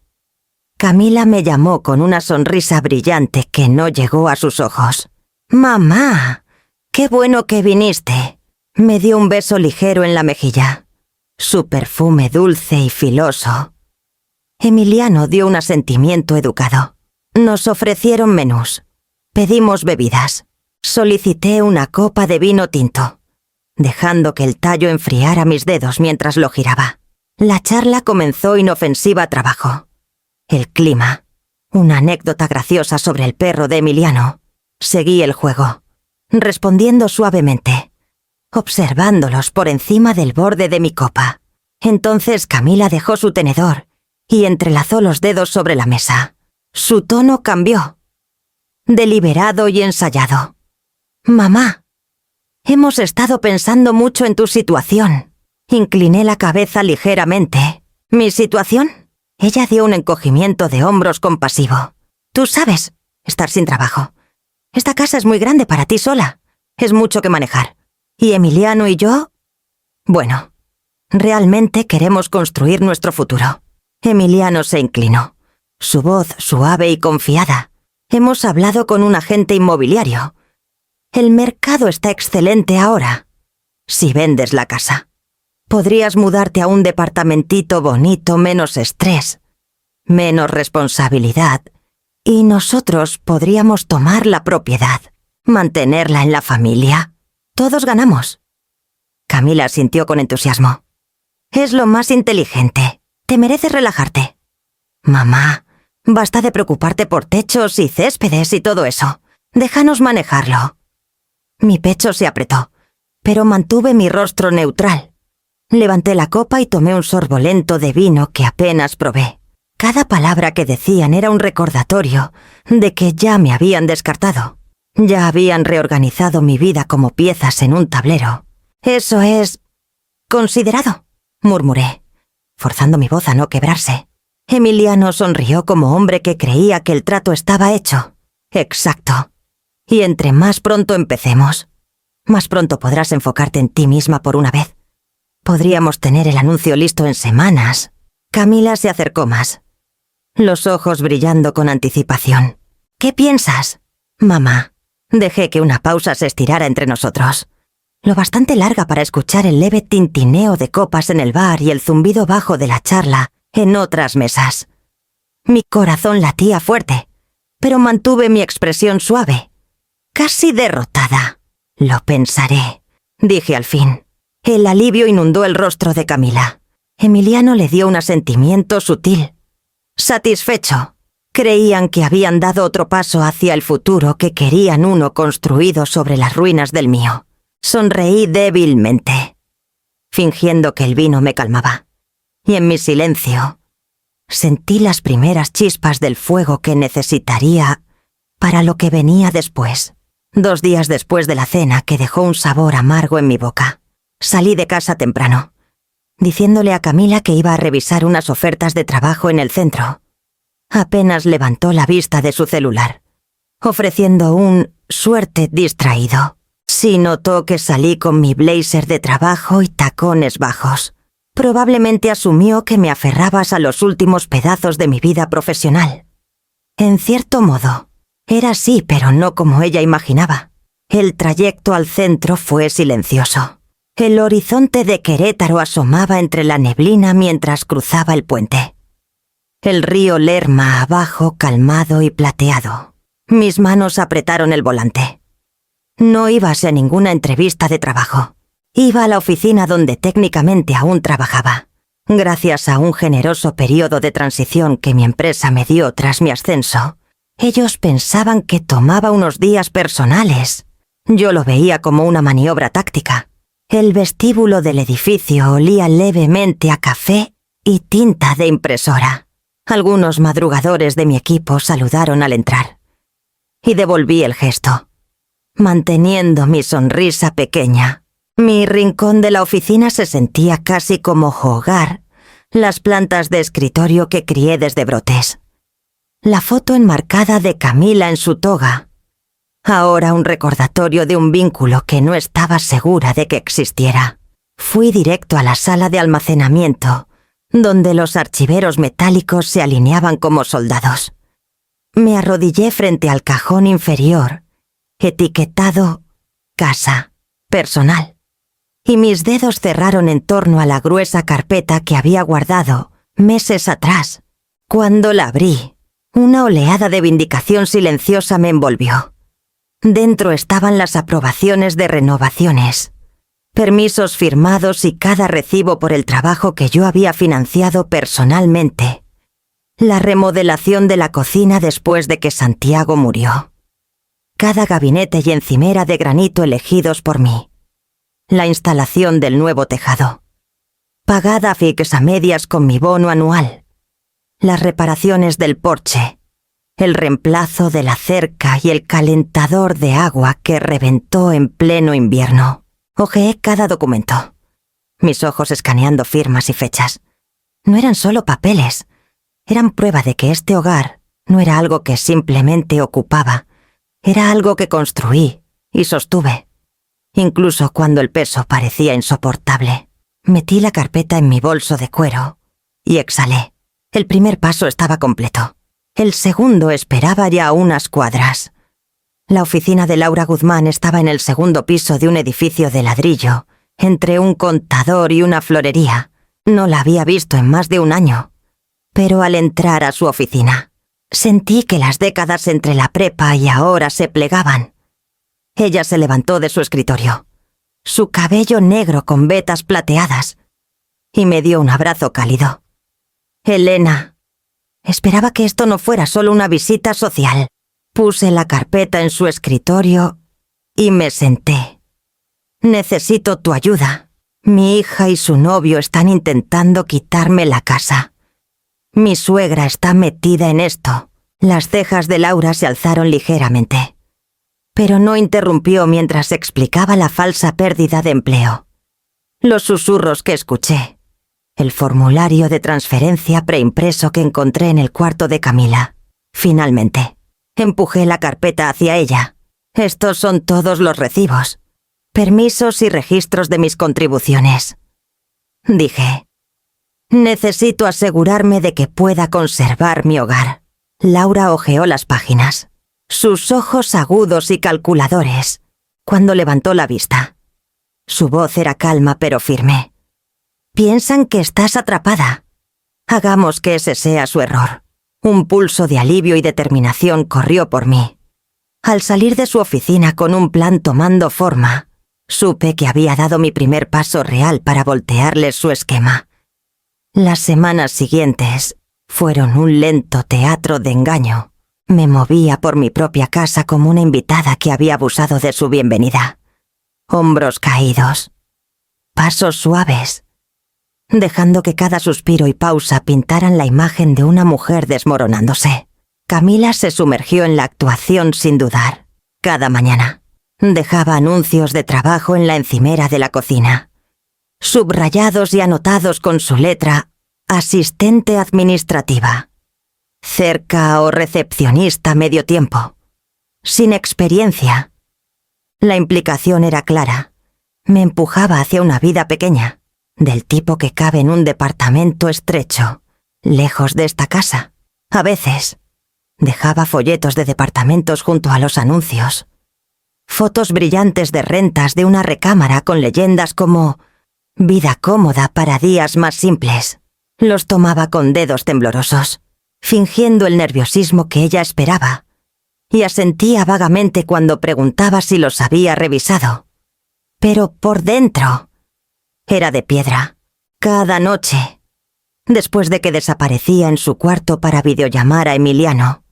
Camila me llamó con una sonrisa brillante que no llegó a sus ojos. «Mamá, qué bueno que viniste». Me dio un beso ligero en la mejilla. Su perfume dulce y filoso. Emiliano dio un asentimiento educado. Nos ofrecieron menús. Pedimos bebidas. Solicité una copa de vino tinto, dejando que el tallo enfriara mis dedos mientras lo giraba. La charla comenzó inofensiva a trabajo. El clima, una anécdota graciosa sobre el perro de Emiliano. Seguí el juego, respondiendo suavemente, observándolos por encima del borde de mi copa. Entonces Camila dejó su tenedor y entrelazó los dedos sobre la mesa. Su tono cambió, deliberado y ensayado. «Mamá, hemos estado pensando mucho en tu situación». Incliné la cabeza ligeramente. «¿Mi situación?» Ella dio un encogimiento de hombros compasivo. «Tú sabes, estar sin trabajo. Esta casa es muy grande para ti sola. Es mucho que manejar. ¿Y Emiliano y yo? Bueno, realmente queremos construir nuestro futuro». Emiliano se inclinó, su voz suave y confiada. «Hemos hablado con un agente inmobiliario. El mercado está excelente ahora. Si vendes la casa, podrías mudarte a un departamentito bonito, menos estrés, menos responsabilidad, y nosotros podríamos tomar la propiedad, mantenerla en la familia. Todos ganamos». Camila asintió con entusiasmo. «Es lo más inteligente. Te mereces relajarte». «Mamá, basta de preocuparte por techos y céspedes y todo eso. Déjanos manejarlo». Mi pecho se apretó, pero mantuve mi rostro neutral. Levanté la copa y tomé un sorbo lento de vino que apenas probé. Cada palabra que decían era un recordatorio de que ya me habían descartado. Ya habían reorganizado mi vida como piezas en un tablero. «Eso es considerado», murmuré, forzando mi voz a no quebrarse. Emiliano sonrió como hombre que creía que el trato estaba hecho. «Exacto. Y entre más pronto empecemos, más pronto podrás enfocarte en ti misma por una vez. Podríamos tener el anuncio listo en semanas». Camila se acercó más, los ojos brillando con anticipación. «¿Qué piensas, mamá?» Dejé que una pausa se estirara entre nosotros, lo bastante larga para escuchar el leve tintineo de copas en el bar y el zumbido bajo de la charla en otras mesas. Mi corazón latía fuerte, pero mantuve mi expresión suave. Casi derrotada. Lo pensaré, dije al fin. El alivio inundó el rostro de Camila. Emiliano le dio un asentimiento sutil. Satisfecho. Creían que habían dado otro paso hacia el futuro que querían uno construido sobre las ruinas del mío. Sonreí débilmente, fingiendo que el vino me calmaba. Y en mi silencio, sentí las primeras chispas del fuego que necesitaría para lo que venía después. 2 días después de la cena que dejó un sabor amargo en mi boca, salí de casa temprano, diciéndole a Camila que iba a revisar unas ofertas de trabajo en el centro. Apenas levantó la vista de su celular, ofreciendo un suerte distraído. Sí notó que salí con mi blazer de trabajo y tacones bajos. Probablemente asumió que me aferrabas a los últimos pedazos de mi vida profesional. En cierto modo, era así, pero no como ella imaginaba. El trayecto al centro fue silencioso. El horizonte de Querétaro asomaba entre la neblina mientras cruzaba el puente. El río Lerma abajo, calmado y plateado. Mis manos apretaron el volante. No iba hacia ninguna entrevista de trabajo. Iba a la oficina donde técnicamente aún trabajaba. Gracias a un generoso periodo de transición que mi empresa me dio tras mi ascenso, ellos pensaban que tomaba unos días personales. Yo lo veía como una maniobra táctica. El vestíbulo del edificio olía levemente a café y tinta de impresora. Algunos madrugadores de mi equipo saludaron al entrar. Y devolví el gesto, manteniendo mi sonrisa pequeña. Mi rincón de la oficina se sentía casi como hogar, las plantas de escritorio que crié desde brotes. La foto enmarcada de Camila en su toga. Ahora un recordatorio de un vínculo que no estaba segura de que existiera. Fui directo a la sala de almacenamiento, donde los archiveros metálicos se alineaban como soldados. Me arrodillé frente al cajón inferior, etiquetado Casa, Personal, y mis dedos cerraron en torno a la gruesa carpeta que había guardado meses atrás. Cuando la abrí, una oleada de vindicación silenciosa me envolvió. Dentro estaban las aprobaciones de renovaciones, permisos firmados y cada recibo por el trabajo que yo había financiado personalmente. La remodelación de la cocina después de que Santiago murió. Cada gabinete y encimera de granito elegidos por mí. La instalación del nuevo tejado. Pagada a medias con mi bono anual. Las reparaciones del porche. El reemplazo de la cerca y el calentador de agua que reventó en pleno invierno. Hojeé cada documento, mis ojos escaneando firmas y fechas. No eran solo papeles, eran prueba de que este hogar no era algo que simplemente ocupaba, era algo que construí y sostuve. Incluso cuando el peso parecía insoportable, metí la carpeta en mi bolso de cuero y exhalé. El primer paso estaba completo. El segundo esperaba ya a unas cuadras. La oficina de Laura Guzmán estaba en el segundo piso de un edificio de ladrillo, entre un contador y una florería. No la había visto en más de un año. Pero al entrar a su oficina, sentí que las décadas entre la prepa y ahora se plegaban. Ella se levantó de su escritorio, su cabello negro con vetas plateadas, y me dio un abrazo cálido. Elena, esperaba que esto no fuera solo una visita social. Puse la carpeta en su escritorio y me senté. Necesito tu ayuda. Mi hija y su novio están intentando quitarme la casa. Mi suegra está metida en esto. Las cejas de Laura se alzaron ligeramente, pero no interrumpió mientras explicaba la falsa pérdida de empleo. Los susurros que escuché. El formulario de transferencia preimpreso que encontré en el cuarto de Camila. Finalmente. Empujé la carpeta hacia ella. Estos son todos los recibos, permisos y registros de mis contribuciones. Dije, necesito asegurarme de que pueda conservar mi hogar. Laura hojeó las páginas. sus ojos agudos y calculadores, cuando levantó la vista. Su voz era calma pero firme. Piensan que estás atrapada. Hagamos que ese sea su error. Un pulso de alivio y determinación corrió por mí. Al salir de su oficina con un plan tomando forma, supe que había dado mi primer paso real para voltearles su esquema. Las semanas siguientes fueron un lento teatro de engaño. Me movía por mi propia casa como una invitada que había abusado de su bienvenida. Hombros caídos, pasos suaves, dejando que cada suspiro y pausa pintaran la imagen de una mujer desmoronándose. Camila se sumergió en la actuación sin dudar. Cada mañana dejaba anuncios de trabajo en la encimera de la cocina, subrayados y anotados con su letra asistente administrativa, cerca o recepcionista medio tiempo, sin experiencia. La implicación era clara. Me empujaba hacia una vida pequeña, del tipo que cabe en un departamento estrecho, lejos de esta casa. A veces dejaba folletos de departamentos junto a los anuncios, fotos brillantes de rentas de una recámara con leyendas como «Vida cómoda para días más simples». Los tomaba con dedos temblorosos, fingiendo el nerviosismo que ella esperaba, y asentía vagamente cuando preguntaba si los había revisado. Pero por dentro era de piedra. Cada noche, después de que desaparecía en su cuarto para videollamar a Emiliano,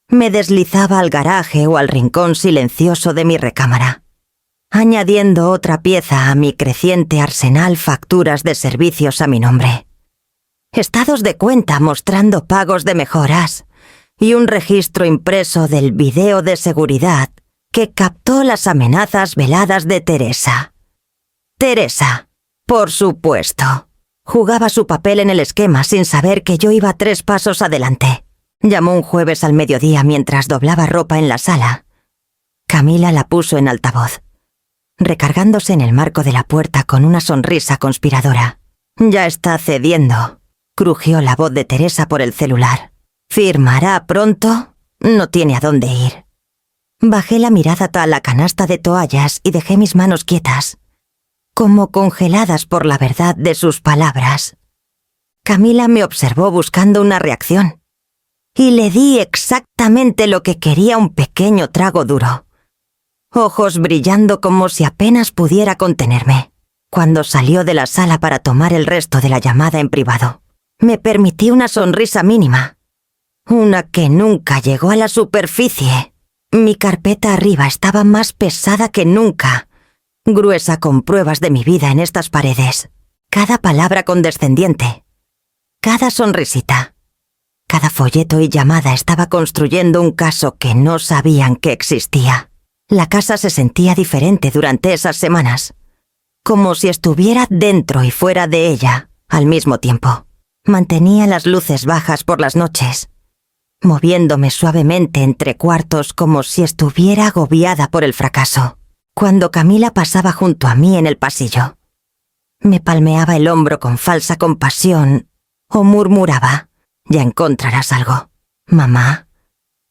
me deslizaba al garaje o al rincón silencioso de mi recámara, añadiendo otra pieza a mi creciente arsenal facturas de servicios a mi nombre. Estados de cuenta mostrando pagos de mejoras y un registro impreso del video de seguridad que captó las amenazas veladas de Teresa. Teresa, por supuesto, jugaba su papel en el esquema sin saber que yo iba 3 pasos adelante. Llamó un jueves al mediodía mientras doblaba ropa en la sala. Camila la puso en altavoz, recargándose en el marco de la puerta con una sonrisa conspiradora. «Ya está cediendo», crujió la voz de Teresa por el celular. «¿Firmará pronto? No tiene a dónde ir». Bajé la mirada a la canasta de toallas y dejé mis manos quietas, como congeladas por la verdad de sus palabras. Camila me observó buscando una reacción, y le di exactamente lo que quería: un pequeño trago duro. Ojos brillando como si apenas pudiera contenerme. Cuando salió de la sala para tomar el resto de la llamada en privado, me permití una sonrisa mínima, una que nunca llegó a la superficie. Mi carpeta arriba estaba más pesada que nunca, gruesa con pruebas de mi vida en estas paredes. Cada palabra condescendiente, cada sonrisita, cada folleto y llamada estaba construyendo un caso que no sabían que existía. La casa se sentía diferente durante esas semanas, como si estuviera dentro y fuera de ella al mismo tiempo. Mantenía las luces bajas por las noches, moviéndome suavemente entre cuartos como si estuviera agobiada por el fracaso. Cuando Camila pasaba junto a mí en el pasillo, me palmeaba el hombro con falsa compasión o murmuraba: «Ya encontrarás algo, mamá».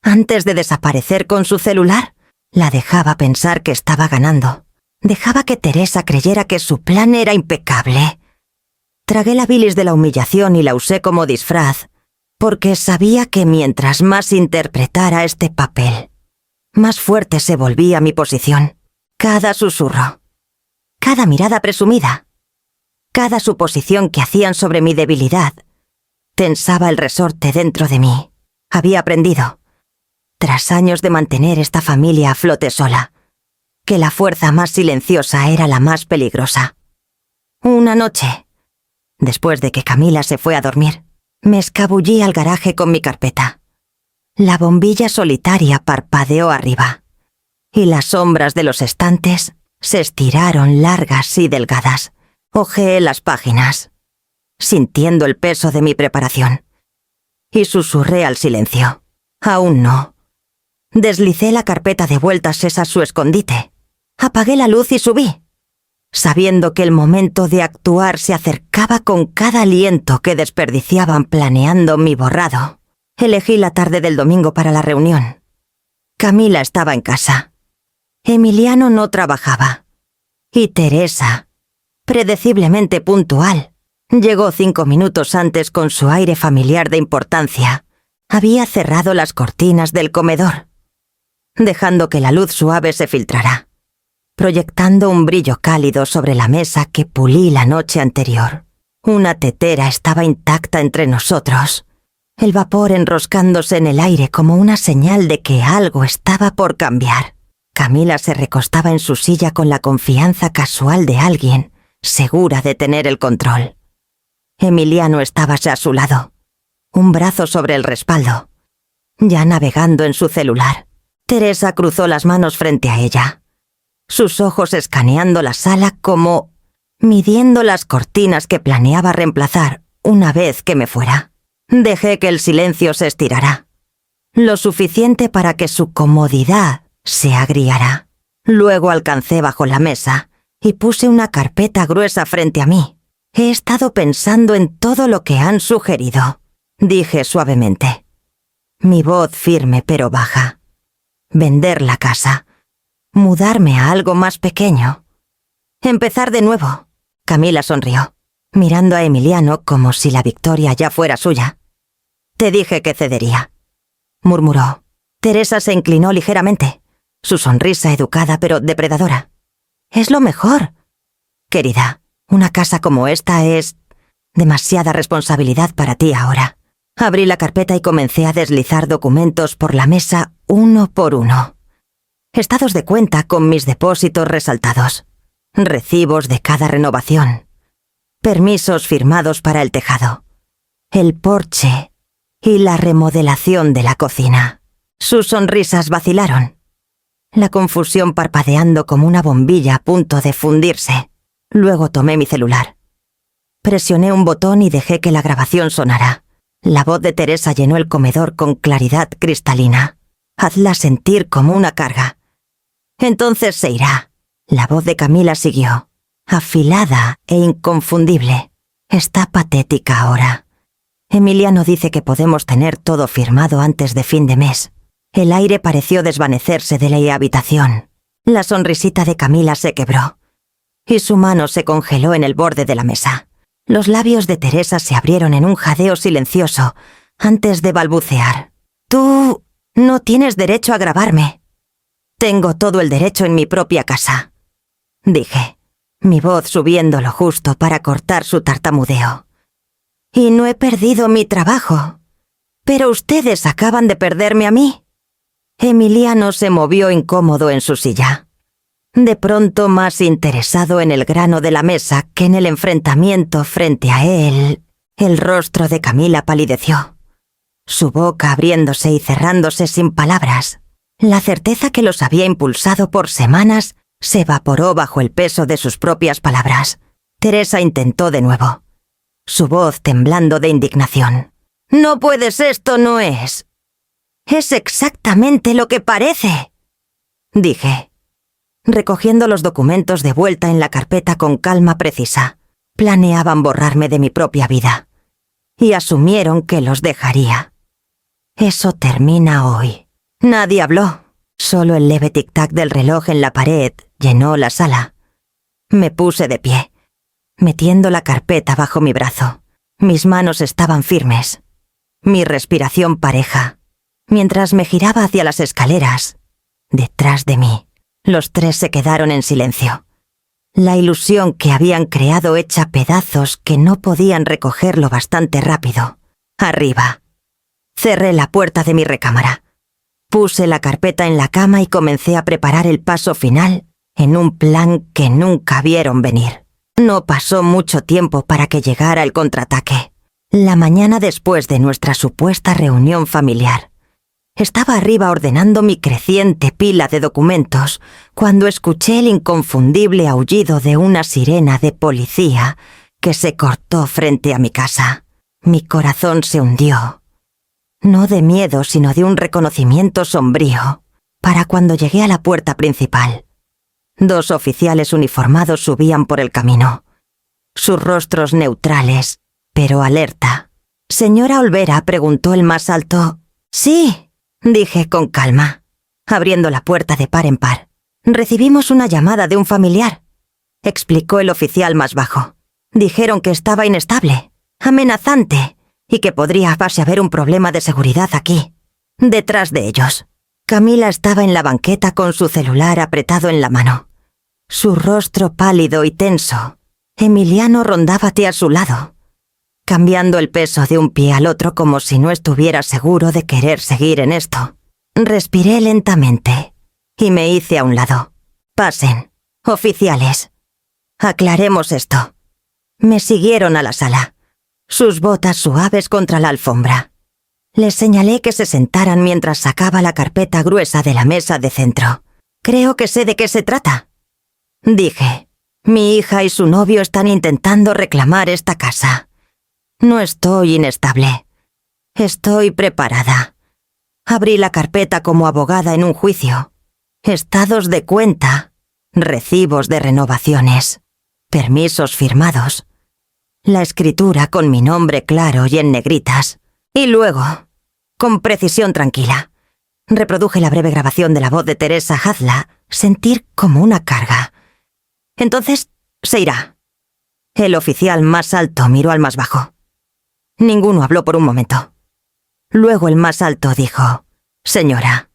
Antes de desaparecer con su celular, la dejaba pensar que estaba ganando. Dejaba que Teresa creyera que su plan era impecable. Tragué la bilis de la humillación y la usé como disfraz, porque sabía que mientras más interpretara este papel, más fuerte se volvía mi posición. Cada susurro, cada mirada presumida, cada suposición que hacían sobre mi debilidad, tensaba el resorte dentro de mí. Había aprendido, tras años de mantener esta familia a flote sola, que la fuerza más silenciosa era la más peligrosa. Una noche, después de que Camila se fue a dormir, me escabullí al garaje con mi carpeta. La bombilla solitaria parpadeó arriba, y las sombras de los estantes se estiraron largas y delgadas. Hojeé las páginas, sintiendo el peso de mi preparación, y susurré al silencio: «Aún no». Deslicé la carpeta de vueltas a su escondite. Apagué la luz y subí, sabiendo que el momento de actuar se acercaba con cada aliento que desperdiciaban planeando mi borrado. Elegí la tarde del domingo para la reunión. Camila estaba en casa. Emiliano no trabajaba. Y Teresa, predeciblemente puntual, llegó 5 minutos antes con su aire familiar de importancia. Había cerrado las cortinas del comedor, dejando que la luz suave se filtrara, proyectando un brillo cálido sobre la mesa que pulí la noche anterior. Una tetera estaba intacta entre nosotros, el vapor enroscándose en el aire como una señal de que algo estaba por cambiar. Camila se recostaba en su silla con la confianza casual de alguien, segura de tener el control. Emiliano estaba a su lado, un brazo sobre el respaldo, ya navegando en su celular. Teresa cruzó las manos frente a ella, sus ojos escaneando la sala como midiendo las cortinas que planeaba reemplazar una vez que me fuera. Dejé que el silencio se estirara, lo suficiente para que su comodidad se agriara. Luego alcancé bajo la mesa y puse una carpeta gruesa frente a mí. He estado pensando en todo lo que han sugerido, dije suavemente, mi voz firme pero baja. Vender la casa, mudarme a algo más pequeño, empezar de nuevo. Camila sonrió, mirando a Emiliano como si la victoria ya fuera suya. Te dije que cedería, murmuró. Teresa se inclinó ligeramente, su sonrisa educada pero depredadora. Es lo mejor. Querida, una casa como esta es demasiada responsabilidad para ti ahora. Abrí la carpeta y comencé a deslizar documentos por la mesa uno por uno. Estados de cuenta con mis depósitos resaltados, recibos de cada renovación, permisos firmados para el tejado, el porche y la remodelación de la cocina. Sus sonrisas vacilaron, la confusión parpadeando como una bombilla a punto de fundirse. Luego tomé mi celular. Presioné un botón y dejé que la grabación sonara. La voz de Teresa llenó el comedor con claridad cristalina. Hazla sentir como una carga. Entonces se irá. La voz de Camila siguió, afilada e inconfundible. Está patética ahora. Emiliano dice que podemos tener todo firmado antes de fin de mes. El aire pareció desvanecerse de la habitación. La sonrisita de Camila se quebró, y su mano se congeló en el borde de la mesa. Los labios de Teresa se abrieron en un jadeo silencioso antes de balbucear. Tú no tienes derecho a grabarme. Tengo todo el derecho en mi propia casa, dije, mi voz subiendo lo justo para cortar su tartamudeo. Y no he perdido mi trabajo, pero ustedes acaban de perderme a mí. Emiliano se movió incómodo en su silla, de pronto más interesado en el grano de la mesa que en el enfrentamiento frente a él. El rostro de Camila palideció, su boca abriéndose y cerrándose sin palabras. La certeza que los había impulsado por semanas se evaporó bajo el peso de sus propias palabras. Teresa intentó de nuevo, su voz temblando de indignación. «No puedes, esto no es. Es exactamente lo que parece», dije, recogiendo los documentos de vuelta en la carpeta con calma precisa. Planeaban borrarme de mi propia vida, y asumieron que los dejaría. Eso termina hoy. Nadie habló, solo el leve tic-tac del reloj en la pared llenó la sala. Me puse de pie, metiendo la carpeta bajo mi brazo. Mis manos estaban firmes, mi respiración pareja, mientras me giraba hacia las escaleras. Detrás de mí, los tres se quedaron en silencio. La ilusión que habían creado hecha pedazos que no podían recogerlo bastante rápido. Arriba. Cerré la puerta de mi recámara. Puse la carpeta en la cama y comencé a preparar el paso final en un plan que nunca vieron venir. No pasó mucho tiempo para que llegara el contraataque. La mañana después de nuestra supuesta reunión familiar, estaba arriba ordenando mi creciente pila de documentos cuando escuché el inconfundible aullido de una sirena de policía que se cortó frente a mi casa. Mi corazón se hundió, no de miedo sino de un reconocimiento sombrío, para cuando llegué a la puerta principal. 2 oficiales uniformados subían por el camino, sus rostros neutrales, pero alerta. «Señora Olvera», preguntó el más alto. «Sí», dije con calma. abriendo la puerta de par en par. «Recibimos una llamada de un familiar», explicó el oficial más bajo. «Dijeron que estaba inestable, amenazante, y que podría haber un problema de seguridad aquí, detrás de ellos». Camila estaba en la banqueta con su celular apretado en la mano. Su rostro pálido y tenso. Emiliano rondaba a su lado, cambiando el peso de un pie al otro como si no estuviera seguro de querer seguir en esto. Respiré lentamente y me hice a un lado. «Pasen, oficiales. Aclaremos esto». Me siguieron a la sala, sus botas suaves contra la alfombra. Les señalé que se sentaran mientras sacaba la carpeta gruesa de la mesa de centro. «Creo que sé de qué se trata», dije. «Mi hija y su novio están intentando reclamar esta casa. No estoy inestable. Estoy preparada. Abrí la carpeta como abogada en un juicio. Estados de cuenta, recibos de renovaciones, permisos firmados, la escritura con mi nombre claro y en negritas. Y luego, con precisión tranquila, reproduje la breve grabación de la voz de Teresa Hazla, sentir como una carga. Entonces, se irá». El oficial más alto miró al más bajo. Ninguno habló por un momento. Luego el más alto dijo: «Señora,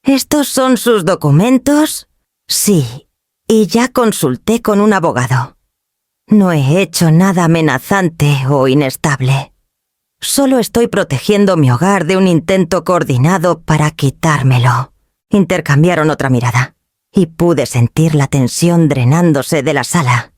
¿estos son sus documentos?» «Sí, y ya consulté con un abogado. No he hecho nada amenazante o inestable. Solo estoy protegiendo mi hogar de un intento coordinado para quitármelo». Intercambiaron otra mirada, y pude sentir la tensión drenándose de la sala,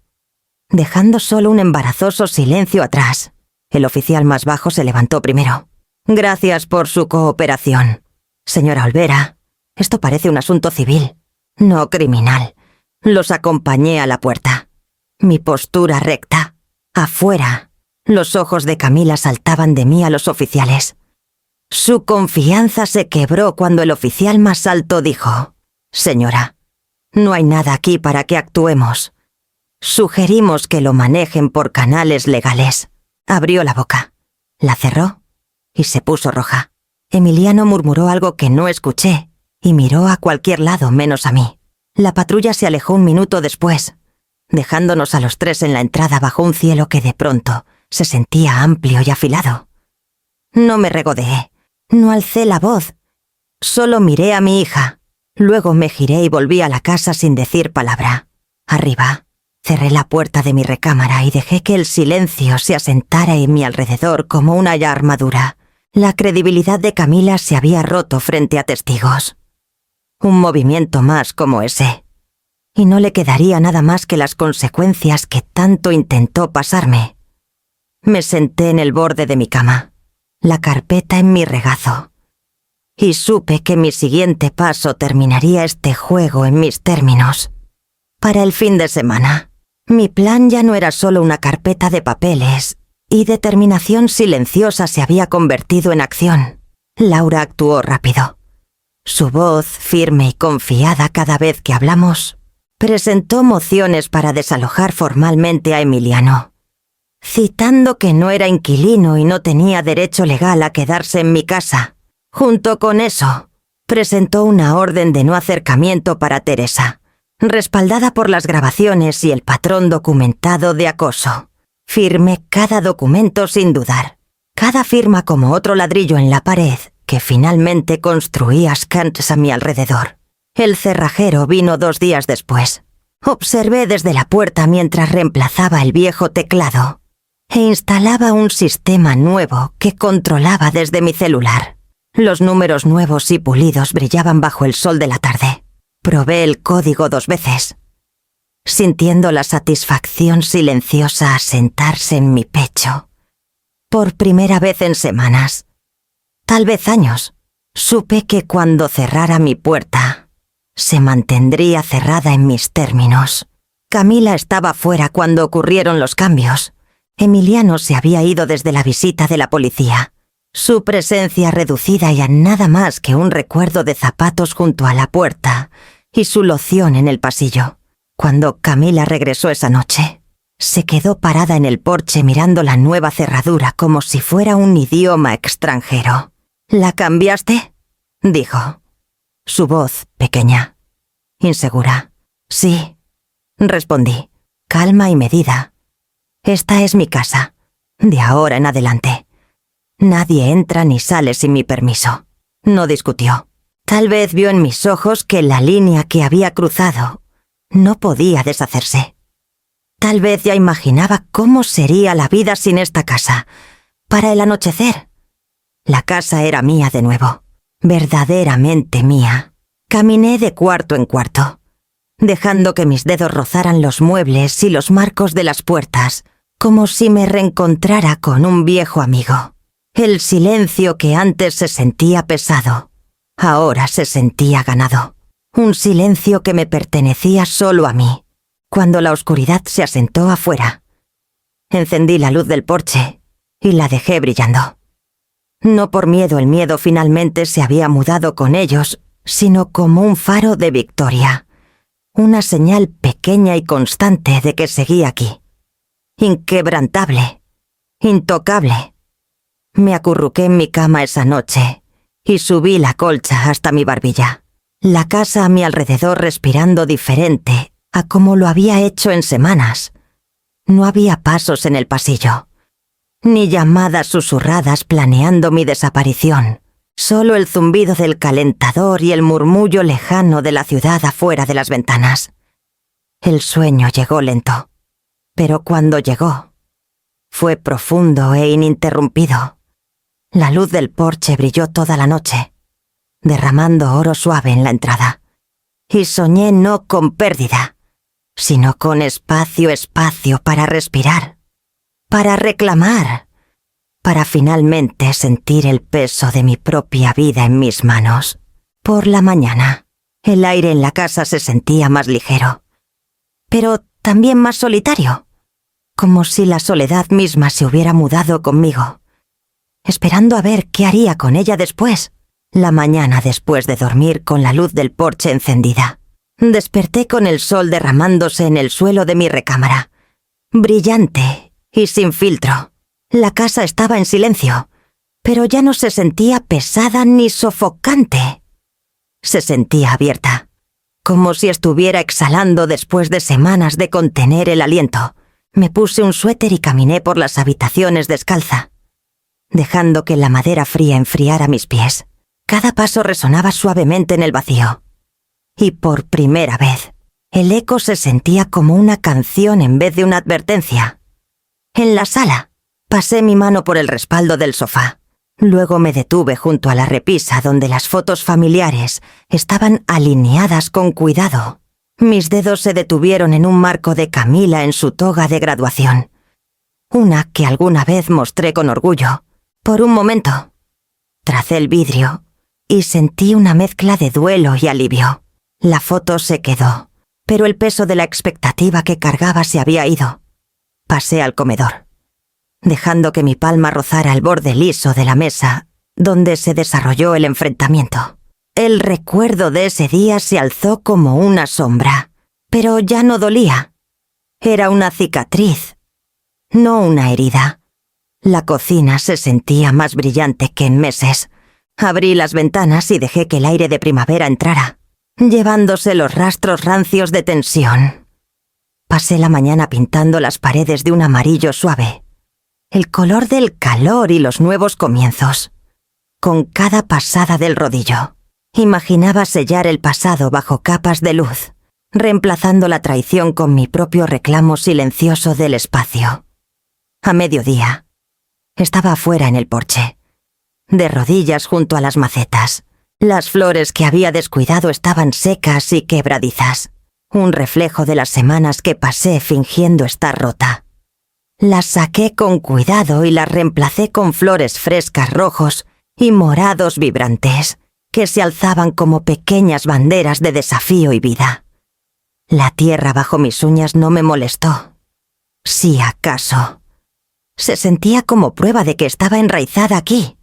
dejando solo un embarazoso silencio atrás. El oficial más bajo se levantó primero. «Gracias por su cooperación. Señora Olvera, esto parece un asunto civil, no criminal». Los acompañé a la puerta. Mi postura recta. Afuera, los ojos de Camila saltaban de mí a los oficiales. Su confianza se quebró cuando el oficial más alto dijo: «Señora, no hay nada aquí para que actuemos. Sugerimos que lo manejen por canales legales». Abrió la boca, la cerró y se puso roja. Emiliano murmuró algo que no escuché y miró a cualquier lado menos a mí. La patrulla se alejó un minuto después, dejándonos a los tres en la entrada bajo un cielo que de pronto se sentía amplio y afilado. No me regodeé, no alcé la voz, solo miré a mi hija. Luego me giré y volví a la casa sin decir palabra. Arriba, cerré la puerta de mi recámara y dejé que el silencio se asentara en mi alrededor como una armadura. La credibilidad de Camila se había roto frente a testigos. Un movimiento más como ese, y no le quedaría nada más que las consecuencias que tanto intentó pasarme. Me senté en el borde de mi cama, la carpeta en mi regazo, y supe que mi siguiente paso terminaría este juego en mis términos. Para el fin de semana, mi plan ya no era solo una carpeta de papeles, y determinación silenciosa se había convertido en acción. Laura actuó rápido. Su voz, firme y confiada cada vez que hablamos, presentó mociones para desalojar formalmente a Emiliano, citando que no era inquilino y no tenía derecho legal a quedarse en mi casa. Junto con eso, presentó una orden de no acercamiento para Teresa, respaldada por las grabaciones y el patrón documentado de acoso. Firmé cada documento sin dudar, cada firma como otro ladrillo en la pared que finalmente construía Skantz a mi alrededor. El cerrajero vino 2 días después. Observé desde la puerta mientras reemplazaba el viejo teclado e instalaba un sistema nuevo que controlaba desde mi celular. Los números nuevos y pulidos brillaban bajo el sol de la tarde. Probé el código 2 veces, sintiendo la satisfacción silenciosa asentarse en mi pecho. Por primera vez en semanas, tal vez años, supe que cuando cerrara mi puerta, se mantendría cerrada en mis términos. Camila estaba fuera cuando ocurrieron los cambios. Emiliano se había ido desde la visita de la policía. Su presencia reducida y a nada más que un recuerdo de zapatos junto a la puerta y su loción en el pasillo. Cuando Camila regresó esa noche, se quedó parada en el porche mirando la nueva cerradura como si fuera un idioma extranjero. «¿La cambiaste?», dijo. Su voz pequeña, insegura. Sí, respondí, calma y medida. Esta es mi casa, de ahora en adelante. Nadie entra ni sale sin mi permiso. No discutió. Tal vez vio en mis ojos que la línea que había cruzado no podía deshacerse. Tal vez ya imaginaba cómo sería la vida sin esta casa. Para el anochecer, la casa era mía de nuevo, verdaderamente mía. Caminé de cuarto en cuarto, dejando que mis dedos rozaran los muebles y los marcos de las puertas, como si me reencontrara con un viejo amigo. El silencio que antes se sentía pesado, ahora se sentía ganado. Un silencio que me pertenecía solo a mí, cuando la oscuridad se asentó afuera. Encendí la luz del porche y la dejé brillando. No por miedo, el miedo finalmente se había mudado con ellos, sino como un faro de victoria, una señal pequeña y constante de que seguía aquí. Inquebrantable, intocable. Me acurruqué en mi cama esa noche y subí la colcha hasta mi barbilla. La casa a mi alrededor respirando diferente a como lo había hecho en semanas. No había pasos en el pasillo, ni llamadas susurradas planeando mi desaparición. Solo el zumbido del calentador y el murmullo lejano de la ciudad afuera de las ventanas. El sueño llegó lento, pero cuando llegó, fue profundo e ininterrumpido. La luz del porche brilló toda la noche, derramando oro suave en la entrada. Y soñé no con pérdida, sino con espacio para respirar, para reclamar, para finalmente sentir el peso de mi propia vida en mis manos. Por la mañana, el aire en la casa se sentía más ligero, pero también más solitario, como si la soledad misma se hubiera mudado conmigo, esperando a ver qué haría con ella después. La mañana después de dormir con la luz del porche encendida, desperté con el sol derramándose en el suelo de mi recámara, brillante y sin filtro. La casa estaba en silencio, pero ya no se sentía pesada ni sofocante. Se sentía abierta, como si estuviera exhalando después de semanas de contener el aliento. Me puse un suéter y caminé por las habitaciones descalza, dejando que la madera fría enfriara mis pies. Cada paso resonaba suavemente en el vacío. Y por primera vez, el eco se sentía como una canción en vez de una advertencia. En la sala, pasé mi mano por el respaldo del sofá. Luego me detuve junto a la repisa donde las fotos familiares estaban alineadas con cuidado. Mis dedos se detuvieron en un marco de Camila en su toga de graduación. Una que alguna vez mostré con orgullo. Por un momento, tracé el vidrio y sentí una mezcla de duelo y alivio. La foto se quedó, pero el peso de la expectativa que cargaba se había ido. Pasé al comedor, dejando que mi palma rozara el borde liso de la mesa donde se desarrolló el enfrentamiento. El recuerdo de ese día se alzó como una sombra, pero ya no dolía. Era una cicatriz, no una herida. La cocina se sentía más brillante que en meses. Abrí las ventanas y dejé que el aire de primavera entrara, llevándose los rastros rancios de tensión. Pasé la mañana pintando las paredes de un amarillo suave, el color del calor y los nuevos comienzos. Con cada pasada del rodillo, imaginaba sellar el pasado bajo capas de luz, reemplazando la traición con mi propio reclamo silencioso del espacio. A mediodía, estaba afuera en el porche, de rodillas junto a las macetas. Las flores que había descuidado estaban secas y quebradizas, un reflejo de las semanas que pasé fingiendo estar rota. Las saqué con cuidado y las reemplacé con flores frescas rojos y morados vibrantes, que se alzaban como pequeñas banderas de desafío y vida. La tierra bajo mis uñas no me molestó. Si acaso, se sentía como prueba de que estaba enraizada aquí,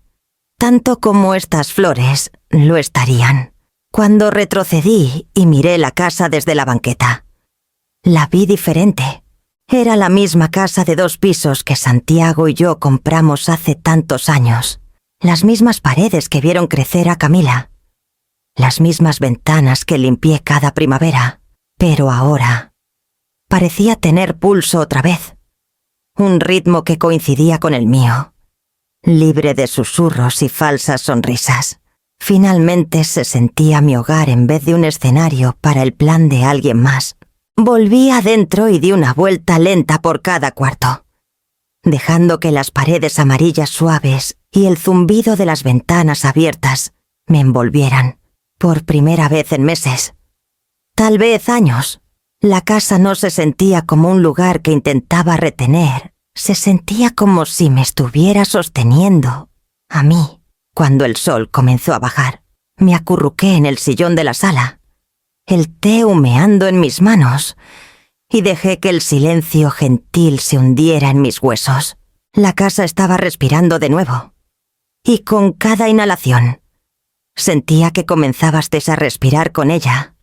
tanto como estas flores lo estarían. Cuando retrocedí y miré la casa desde la banqueta, la vi diferente. Era la misma casa de 2 pisos que Santiago y yo compramos hace tantos años. Las mismas paredes que vieron crecer a Camila. las mismas ventanas que limpié cada primavera, pero ahora parecía tener pulso otra vez, un ritmo que coincidía con el mío, libre de susurros y falsas sonrisas. Finalmente se sentía mi hogar en vez de un escenario para el plan de alguien más. Volví adentro y di una vuelta lenta por cada cuarto, dejando que las paredes amarillas suaves y el zumbido de las ventanas abiertas me envolvieran. Por primera vez en meses, tal vez años, la casa no se sentía como un lugar que intentaba retener, se sentía como si me estuviera sosteniendo a mí. Cuando el sol comenzó a bajar, me acurruqué en el sillón de la sala, el té humeando en mis manos, y dejé que el silencio gentil se hundiera en mis huesos. La casa estaba respirando de nuevo, y con cada inhalación, sentía que comenzabas a respirar con ella,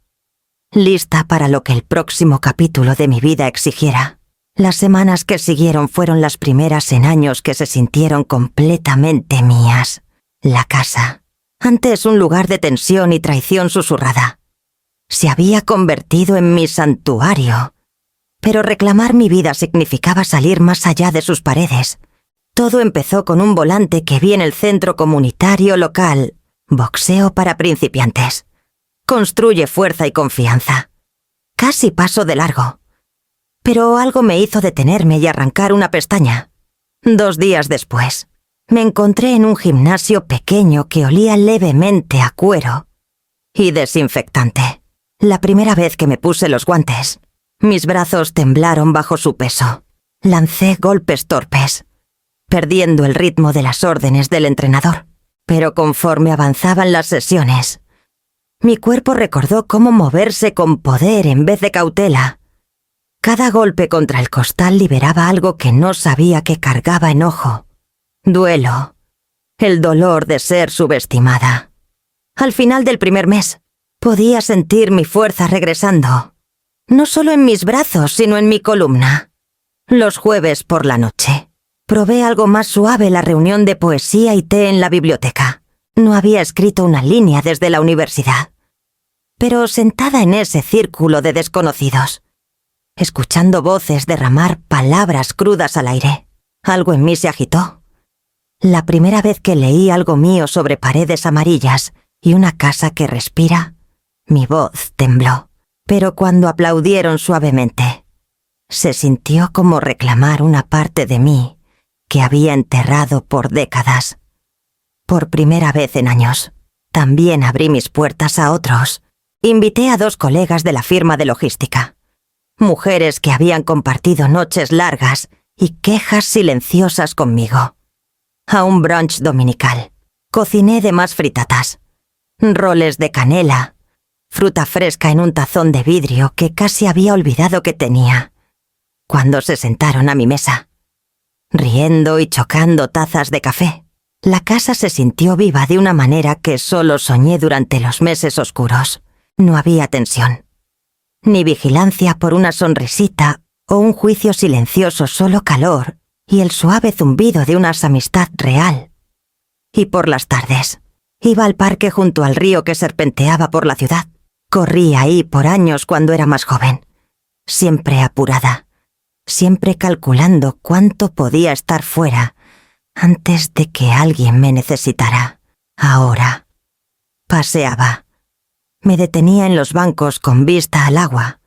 lista para lo que el próximo capítulo de mi vida exigiera. Las semanas que siguieron fueron las primeras en años que se sintieron completamente mías. La casa, antes un lugar de tensión y traición susurrada, se había convertido en mi santuario. Pero reclamar mi vida significaba salir más allá de sus paredes. Todo empezó con un volante que vi en el centro comunitario local. Boxeo para principiantes. Construye fuerza y confianza. Casi paso de largo. Pero algo me hizo detenerme y arrancar una pestaña. 2 días después, me encontré en un gimnasio pequeño que olía levemente a cuero y desinfectante. La primera vez que me puse los guantes, mis brazos temblaron bajo su peso. Lancé golpes torpes, perdiendo el ritmo de las órdenes del entrenador. Pero conforme avanzaban las sesiones, mi cuerpo recordó cómo moverse con poder en vez de cautela. Cada golpe contra el costal liberaba algo que no sabía que cargaba enojo, duelo, el dolor de ser subestimada. Al final del primer mes, podía sentir mi fuerza regresando, no solo en mis brazos, sino en mi columna. Los jueves por la noche, probé algo más suave la reunión de poesía y té en la biblioteca. No había escrito una línea desde la universidad. Pero sentada en ese círculo de desconocidos, escuchando voces derramar palabras crudas al aire, algo en mí se agitó. La primera vez que leí algo mío sobre paredes amarillas y una casa que respira, mi voz tembló. Pero cuando aplaudieron suavemente, se sintió como reclamar una parte de mí que había enterrado por décadas. Por primera vez en años, también abrí mis puertas a otros. Invité a 2 colegas de la firma de logística, mujeres que habían compartido noches largas y quejas silenciosas conmigo. A un brunch dominical, cociné de más fritatas, roles de canela, fruta fresca en un tazón de vidrio que casi había olvidado que tenía. Cuando se sentaron a mi mesa, riendo y chocando tazas de café, la casa se sintió viva de una manera que solo soñé durante los meses oscuros. No había tensión, ni vigilancia por una sonrisita o un juicio silencioso, solo calor y el suave zumbido de una amistad real. Y por las tardes, iba al parque junto al río que serpenteaba por la ciudad. Corrí ahí por años cuando era más joven, siempre apurada, siempre calculando cuánto podía estar fuera antes de que alguien me necesitara. Ahora, paseaba. Me detenía en los bancos con vista al agua,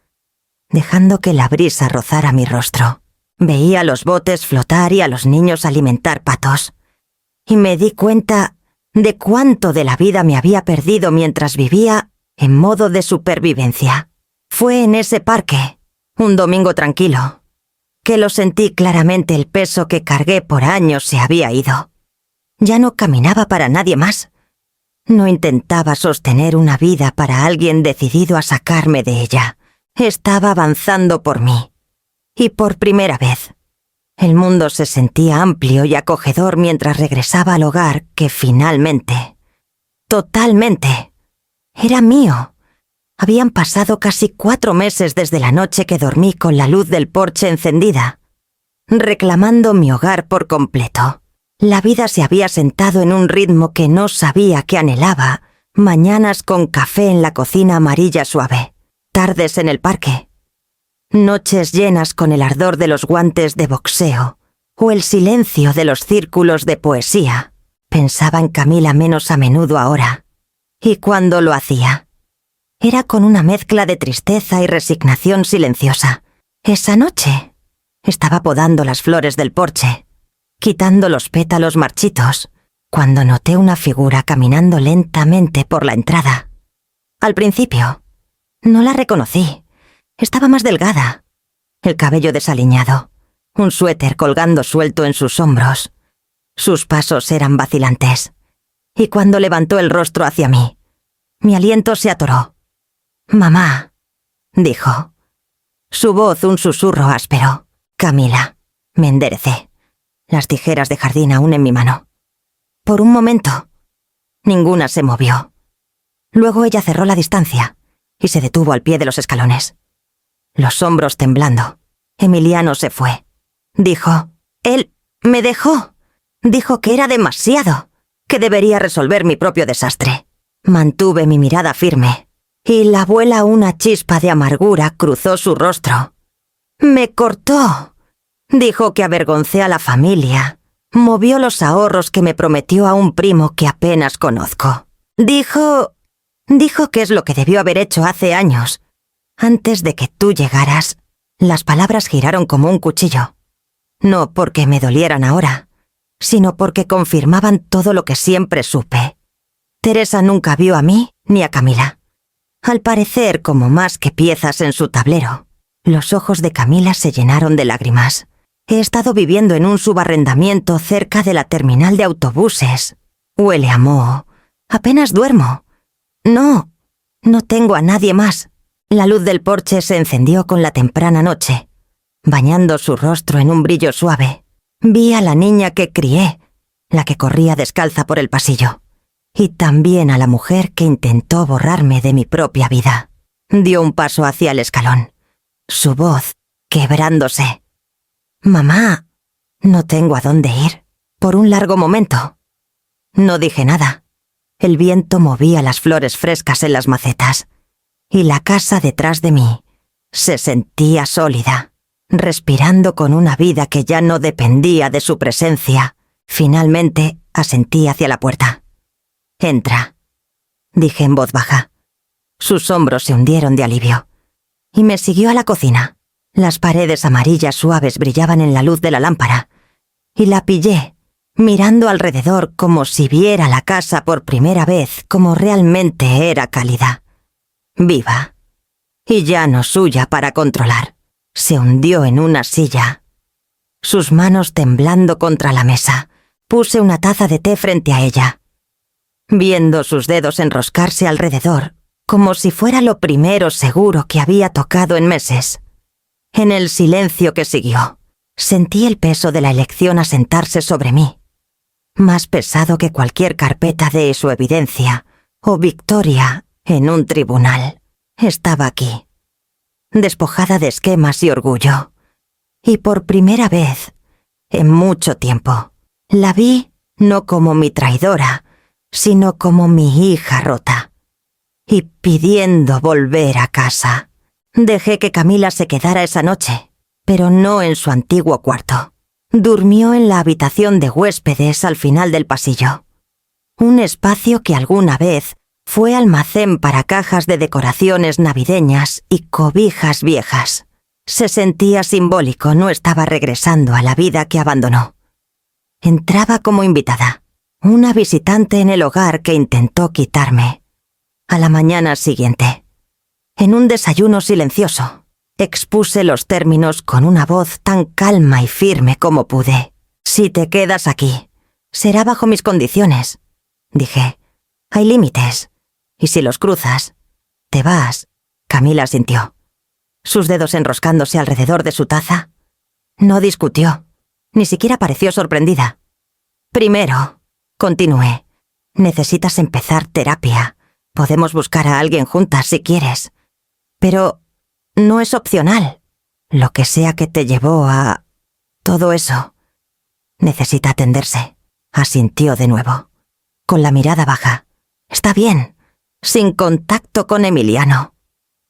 dejando que la brisa rozara mi rostro. Veía los botes flotar y a los niños alimentar patos, y me di cuenta de cuánto de la vida me había perdido mientras vivía en modo de supervivencia. Fue en ese parque, un domingo tranquilo, que lo sentí claramente. El peso que cargué por años se había ido. Ya no caminaba para nadie más. No intentaba sostener una vida para alguien decidido a sacarme de ella. Estaba avanzando por mí. Y por primera vez, el mundo se sentía amplio y acogedor mientras regresaba al hogar que finalmente, totalmente, era mío. Habían pasado casi 4 meses desde la noche que dormí con la luz del porche encendida, reclamando mi hogar por completo. La vida se había sentado en un ritmo que no sabía que anhelaba Mañanas con café en la cocina amarilla suave. Tardes en el parque. Noches llenas con el ardor de los guantes de boxeo o el silencio de los círculos de poesía. Pensaba en Camila menos a menudo ahora. Y cuando lo hacía, era con una mezcla de tristeza y resignación silenciosa. Esa noche estaba podando las flores del porche, quitando los pétalos marchitos, cuando noté una figura caminando lentamente por la entrada. Al principio, no la reconocí. Estaba más delgada, el cabello desaliñado, un suéter colgando suelto en sus hombros. Sus pasos eran vacilantes, y cuando levantó el rostro hacia mí, mi aliento se atoró. «Mamá», dijo. Su voz un susurro áspero. «Camila». Me enderecé, las tijeras de jardín aún en mi mano. Por un momento, ninguna se movió. Luego ella cerró la distancia y se detuvo al pie de los escalones. Los hombros temblando, Emiliano se fue. Dijo, «Él me dejó». Dijo que era demasiado, que debería resolver mi propio desastre. Mantuve mi mirada firme, y la abuela, una chispa de amargura, cruzó su rostro. «Me cortó». Dijo que avergoncé a la familia. Movió los ahorros que me prometió a un primo que apenas conozco. Dijo que es lo que debió haber hecho hace años. Antes de que tú llegaras, las palabras giraron como un cuchillo. No porque me dolieran ahora, sino porque confirmaban todo lo que siempre supe. Teresa nunca vio a mí ni a Camila. Al parecer, como más que piezas en su tablero. Los ojos de Camila se llenaron de lágrimas. He estado viviendo en un subarrendamiento cerca de la terminal de autobuses. Huele a moho. Apenas duermo. No tengo a nadie más. La luz del porche se encendió con la temprana noche, bañando su rostro en un brillo suave. Vi a la niña que crié, la que corría descalza por el pasillo, y también a la mujer que intentó borrarme de mi propia vida. Dio un paso hacia el escalón, su voz quebrándose. «Mamá, no tengo a dónde ir». Por un largo momento. No dije nada. El viento movía las flores frescas en las macetas, y la casa detrás de mí se sentía sólida, respirando con una vida que ya no dependía de su presencia. Finalmente asentí hacia la puerta. «Entra», dije en voz baja. Sus hombros se hundieron de alivio, y me siguió a la cocina. Las paredes amarillas suaves brillaban en la luz de la lámpara, y la pillé, mirando alrededor como si viera la casa por primera vez, como realmente era cálida, viva, y ya no suya para controlar. Se hundió en una silla, sus manos temblando contra la mesa. Puse una taza de té frente a ella, viendo sus dedos enroscarse alrededor, como si fuera lo primero seguro que había tocado en meses. En el silencio que siguió, sentí el peso de la elección asentarse sobre mí, más pesado que cualquier carpeta de su evidencia o victoria en un tribunal. Estaba aquí, despojada de esquemas y orgullo, y por primera vez en mucho tiempo la vi no como mi traidora, sino como mi hija rota, y pidiendo volver a casa. Dejé que Camila se quedara esa noche, pero no en su antiguo cuarto. Durmió en la habitación de huéspedes al final del pasillo, un espacio que alguna vez fue almacén para cajas de decoraciones navideñas y cobijas viejas. Se sentía simbólico, no estaba regresando a la vida que abandonó. Entraba como invitada, una visitante en el hogar que intentó quitarme. A la mañana siguiente, en un desayuno silencioso, expuse los términos con una voz tan calma y firme como pude. «Si te quedas aquí, será bajo mis condiciones», dije. «Hay límites, y si los cruzas, te vas». Camila asintió, sus dedos enroscándose alrededor de su taza. No discutió, ni siquiera pareció sorprendida. «Primero», continué, «necesitas empezar terapia. Podemos buscar a alguien juntas si quieres. Pero no es opcional. Lo que sea que te llevó a todo eso necesita atenderse». Asintió de nuevo, con la mirada baja. «Está bien, sin contacto con Emiliano.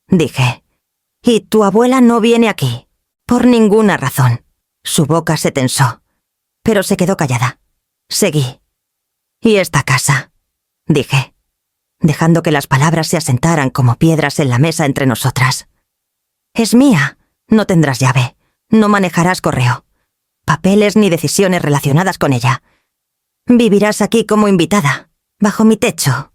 Dije, «¿Y tu abuela no viene aquí?» Por ninguna razón. Su boca se tensó, pero se quedó callada. Seguí. «¿Y esta casa?», dije, dejando que las palabras se asentaran como piedras en la mesa entre nosotras. «Es mía. No tendrás llave. No manejarás correo. Papeles ni decisiones relacionadas con ella. Vivirás aquí como invitada, bajo mi techo,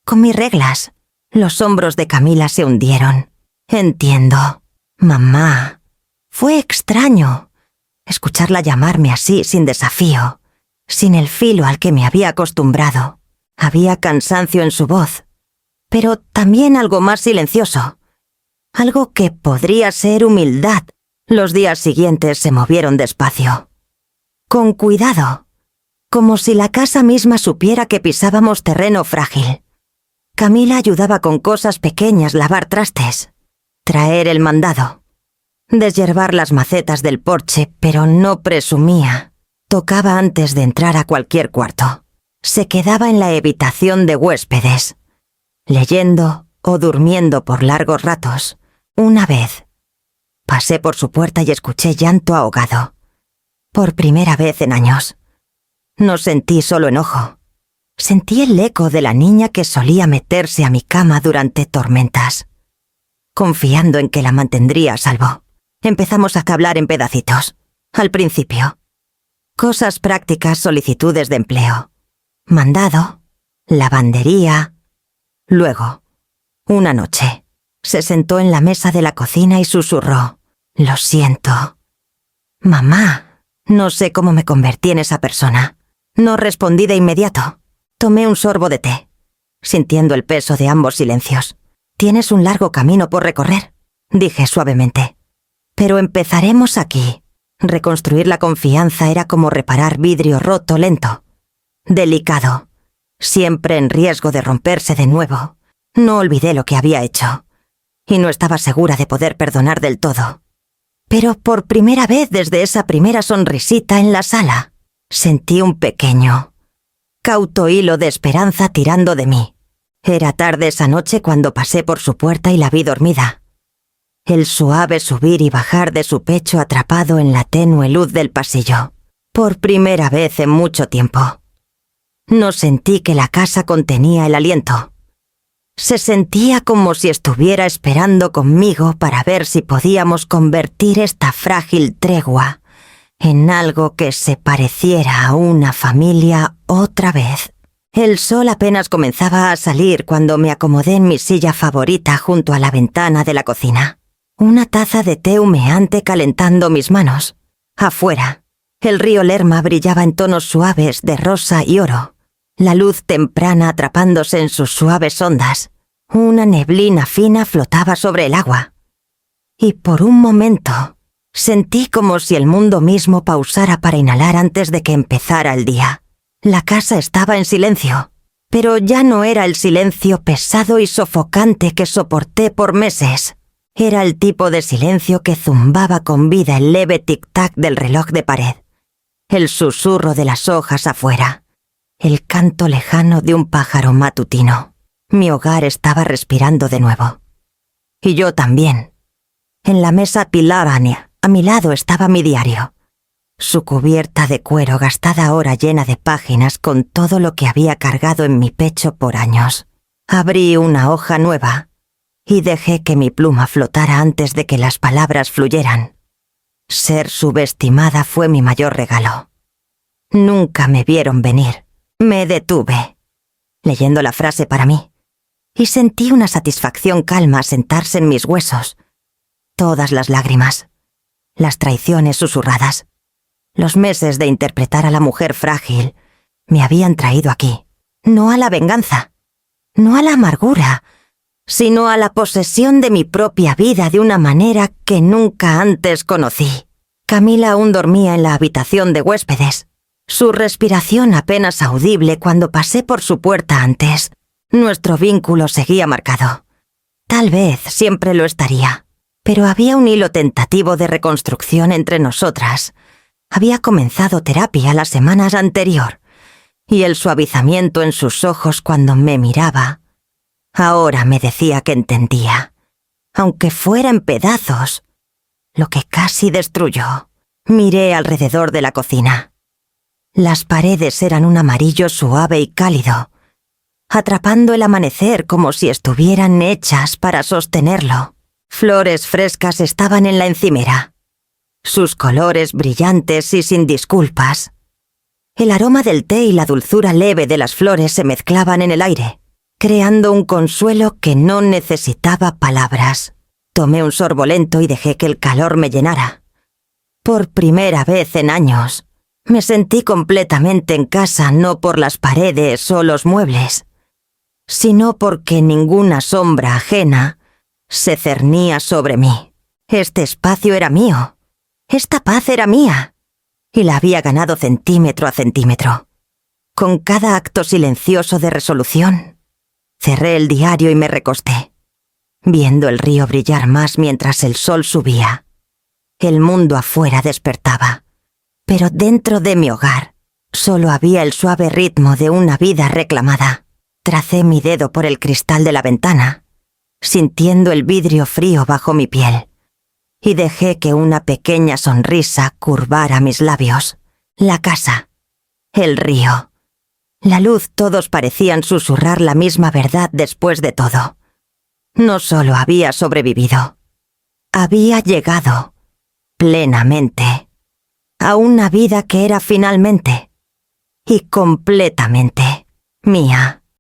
con mis reglas». Los hombros de Camila se hundieron. «Entiendo. Mamá». Fue extraño escucharla llamarme así sin desafío, sin el filo al que me había acostumbrado. Había cansancio en su voz, pero también algo más silencioso. Algo que podría ser humildad. Los días siguientes se movieron despacio, con cuidado, como si la casa misma supiera que pisábamos terreno frágil. Camila ayudaba con cosas pequeñas, lavar trastes, traer el mandado, deshiervar las macetas del porche, pero no presumía. Tocaba antes de entrar a cualquier cuarto. Se quedaba en la habitación de huéspedes, leyendo o durmiendo por largos ratos. Una vez, pasé por su puerta y escuché llanto ahogado. Por primera vez en años. No sentí solo enojo. Sentí el eco de la niña que solía meterse a mi cama durante tormentas. Confiando en que la mantendría a salvo, empezamos a hablar en pedacitos. Al principio, cosas prácticas, solicitudes de empleo, mandado, lavandería. Luego, una noche, se sentó en la mesa de la cocina y susurró, «Lo siento». «Mamá». No sé cómo me convertí en esa persona. No respondí de inmediato. Tomé un sorbo de té, sintiendo el peso de ambos silencios. «Tienes un largo camino por recorrer», dije suavemente. «Pero empezaremos aquí». Reconstruir la confianza era como reparar vidrio roto lento, delicado, siempre en riesgo de romperse de nuevo. No olvidé lo que había hecho, y no estaba segura de poder perdonar del todo. Pero por primera vez desde esa primera sonrisita en la sala, sentí un pequeño, cauto hilo de esperanza tirando de mí. Era tarde esa noche cuando pasé por su puerta y la vi dormida. El suave subir y bajar de su pecho atrapado en la tenue luz del pasillo. Por primera vez en mucho tiempo. No sentí que la casa contenía el aliento. Se sentía como si estuviera esperando conmigo para ver si podíamos convertir esta frágil tregua en algo que se pareciera a una familia otra vez. El sol apenas comenzaba a salir cuando me acomodé en mi silla favorita junto a la ventana de la cocina. Una taza de té humeante calentando mis manos. Afuera, el río Lerma brillaba en tonos suaves de rosa y oro, la luz temprana atrapándose en sus suaves ondas. Una neblina fina flotaba sobre el agua. Y por un momento, sentí como si el mundo mismo pausara para inhalar antes de que empezara el día. La casa estaba en silencio, pero ya no era el silencio pesado y sofocante que soporté por meses. Era el tipo de silencio que zumbaba con vida el leve tic-tac del reloj de pared, el susurro de las hojas afuera, el canto lejano de un pájaro matutino. Mi hogar estaba respirando de nuevo. Y yo también. En la mesa pilaránea, a mi lado estaba mi diario. Su cubierta de cuero gastada ahora llena de páginas con todo lo que había cargado en mi pecho por años. Abrí una hoja nueva y dejé que mi pluma flotara antes de que las palabras fluyeran. Ser subestimada fue mi mayor regalo. Nunca me vieron venir. Me detuve, leyendo la frase para mí, y sentí una satisfacción calma sentarse en mis huesos. Todas las lágrimas, las traiciones susurradas, los meses de interpretar a la mujer frágil me habían traído aquí, no a la venganza, no a la amargura, sino a la posesión de mi propia vida de una manera que nunca antes conocí. Camila aún dormía en la habitación de huéspedes, su respiración apenas audible cuando pasé por su puerta antes. Nuestro vínculo seguía marcado. Tal vez siempre lo estaría, pero había un hilo tentativo de reconstrucción entre nosotras. Había comenzado terapia la semana anterior, y el suavizamiento en sus ojos cuando me miraba Ahora me decía que entendía, aunque fuera en pedazos, lo que casi destruyó. Miré alrededor de la cocina. Las paredes eran un amarillo suave y cálido, atrapando el amanecer como si estuvieran hechas para sostenerlo. Flores frescas estaban en la encimera, sus colores brillantes y sin disculpas. El aroma del té y la dulzura leve de las flores se mezclaban en el aire, creando un consuelo que no necesitaba palabras. Tomé un sorbo lento y dejé que el calor me llenara. Por primera vez en años, me sentí completamente en casa, no por las paredes o los muebles, sino porque ninguna sombra ajena se cernía sobre mí. Este espacio era mío, esta paz era mía, y la había ganado centímetro a centímetro. Con cada acto silencioso de resolución, cerré el diario y me recosté, viendo el río brillar más mientras el sol subía. El mundo afuera despertaba, pero dentro de mi hogar solo había el suave ritmo de una vida reclamada. Tracé mi dedo por el cristal de la ventana, sintiendo el vidrio frío bajo mi piel, y dejé que una pequeña sonrisa curvara mis labios. La casa, el río, la luz, todos parecían susurrar la misma verdad después de todo. No solo había sobrevivido, había llegado plenamente a una vida que era finalmente y completamente mía.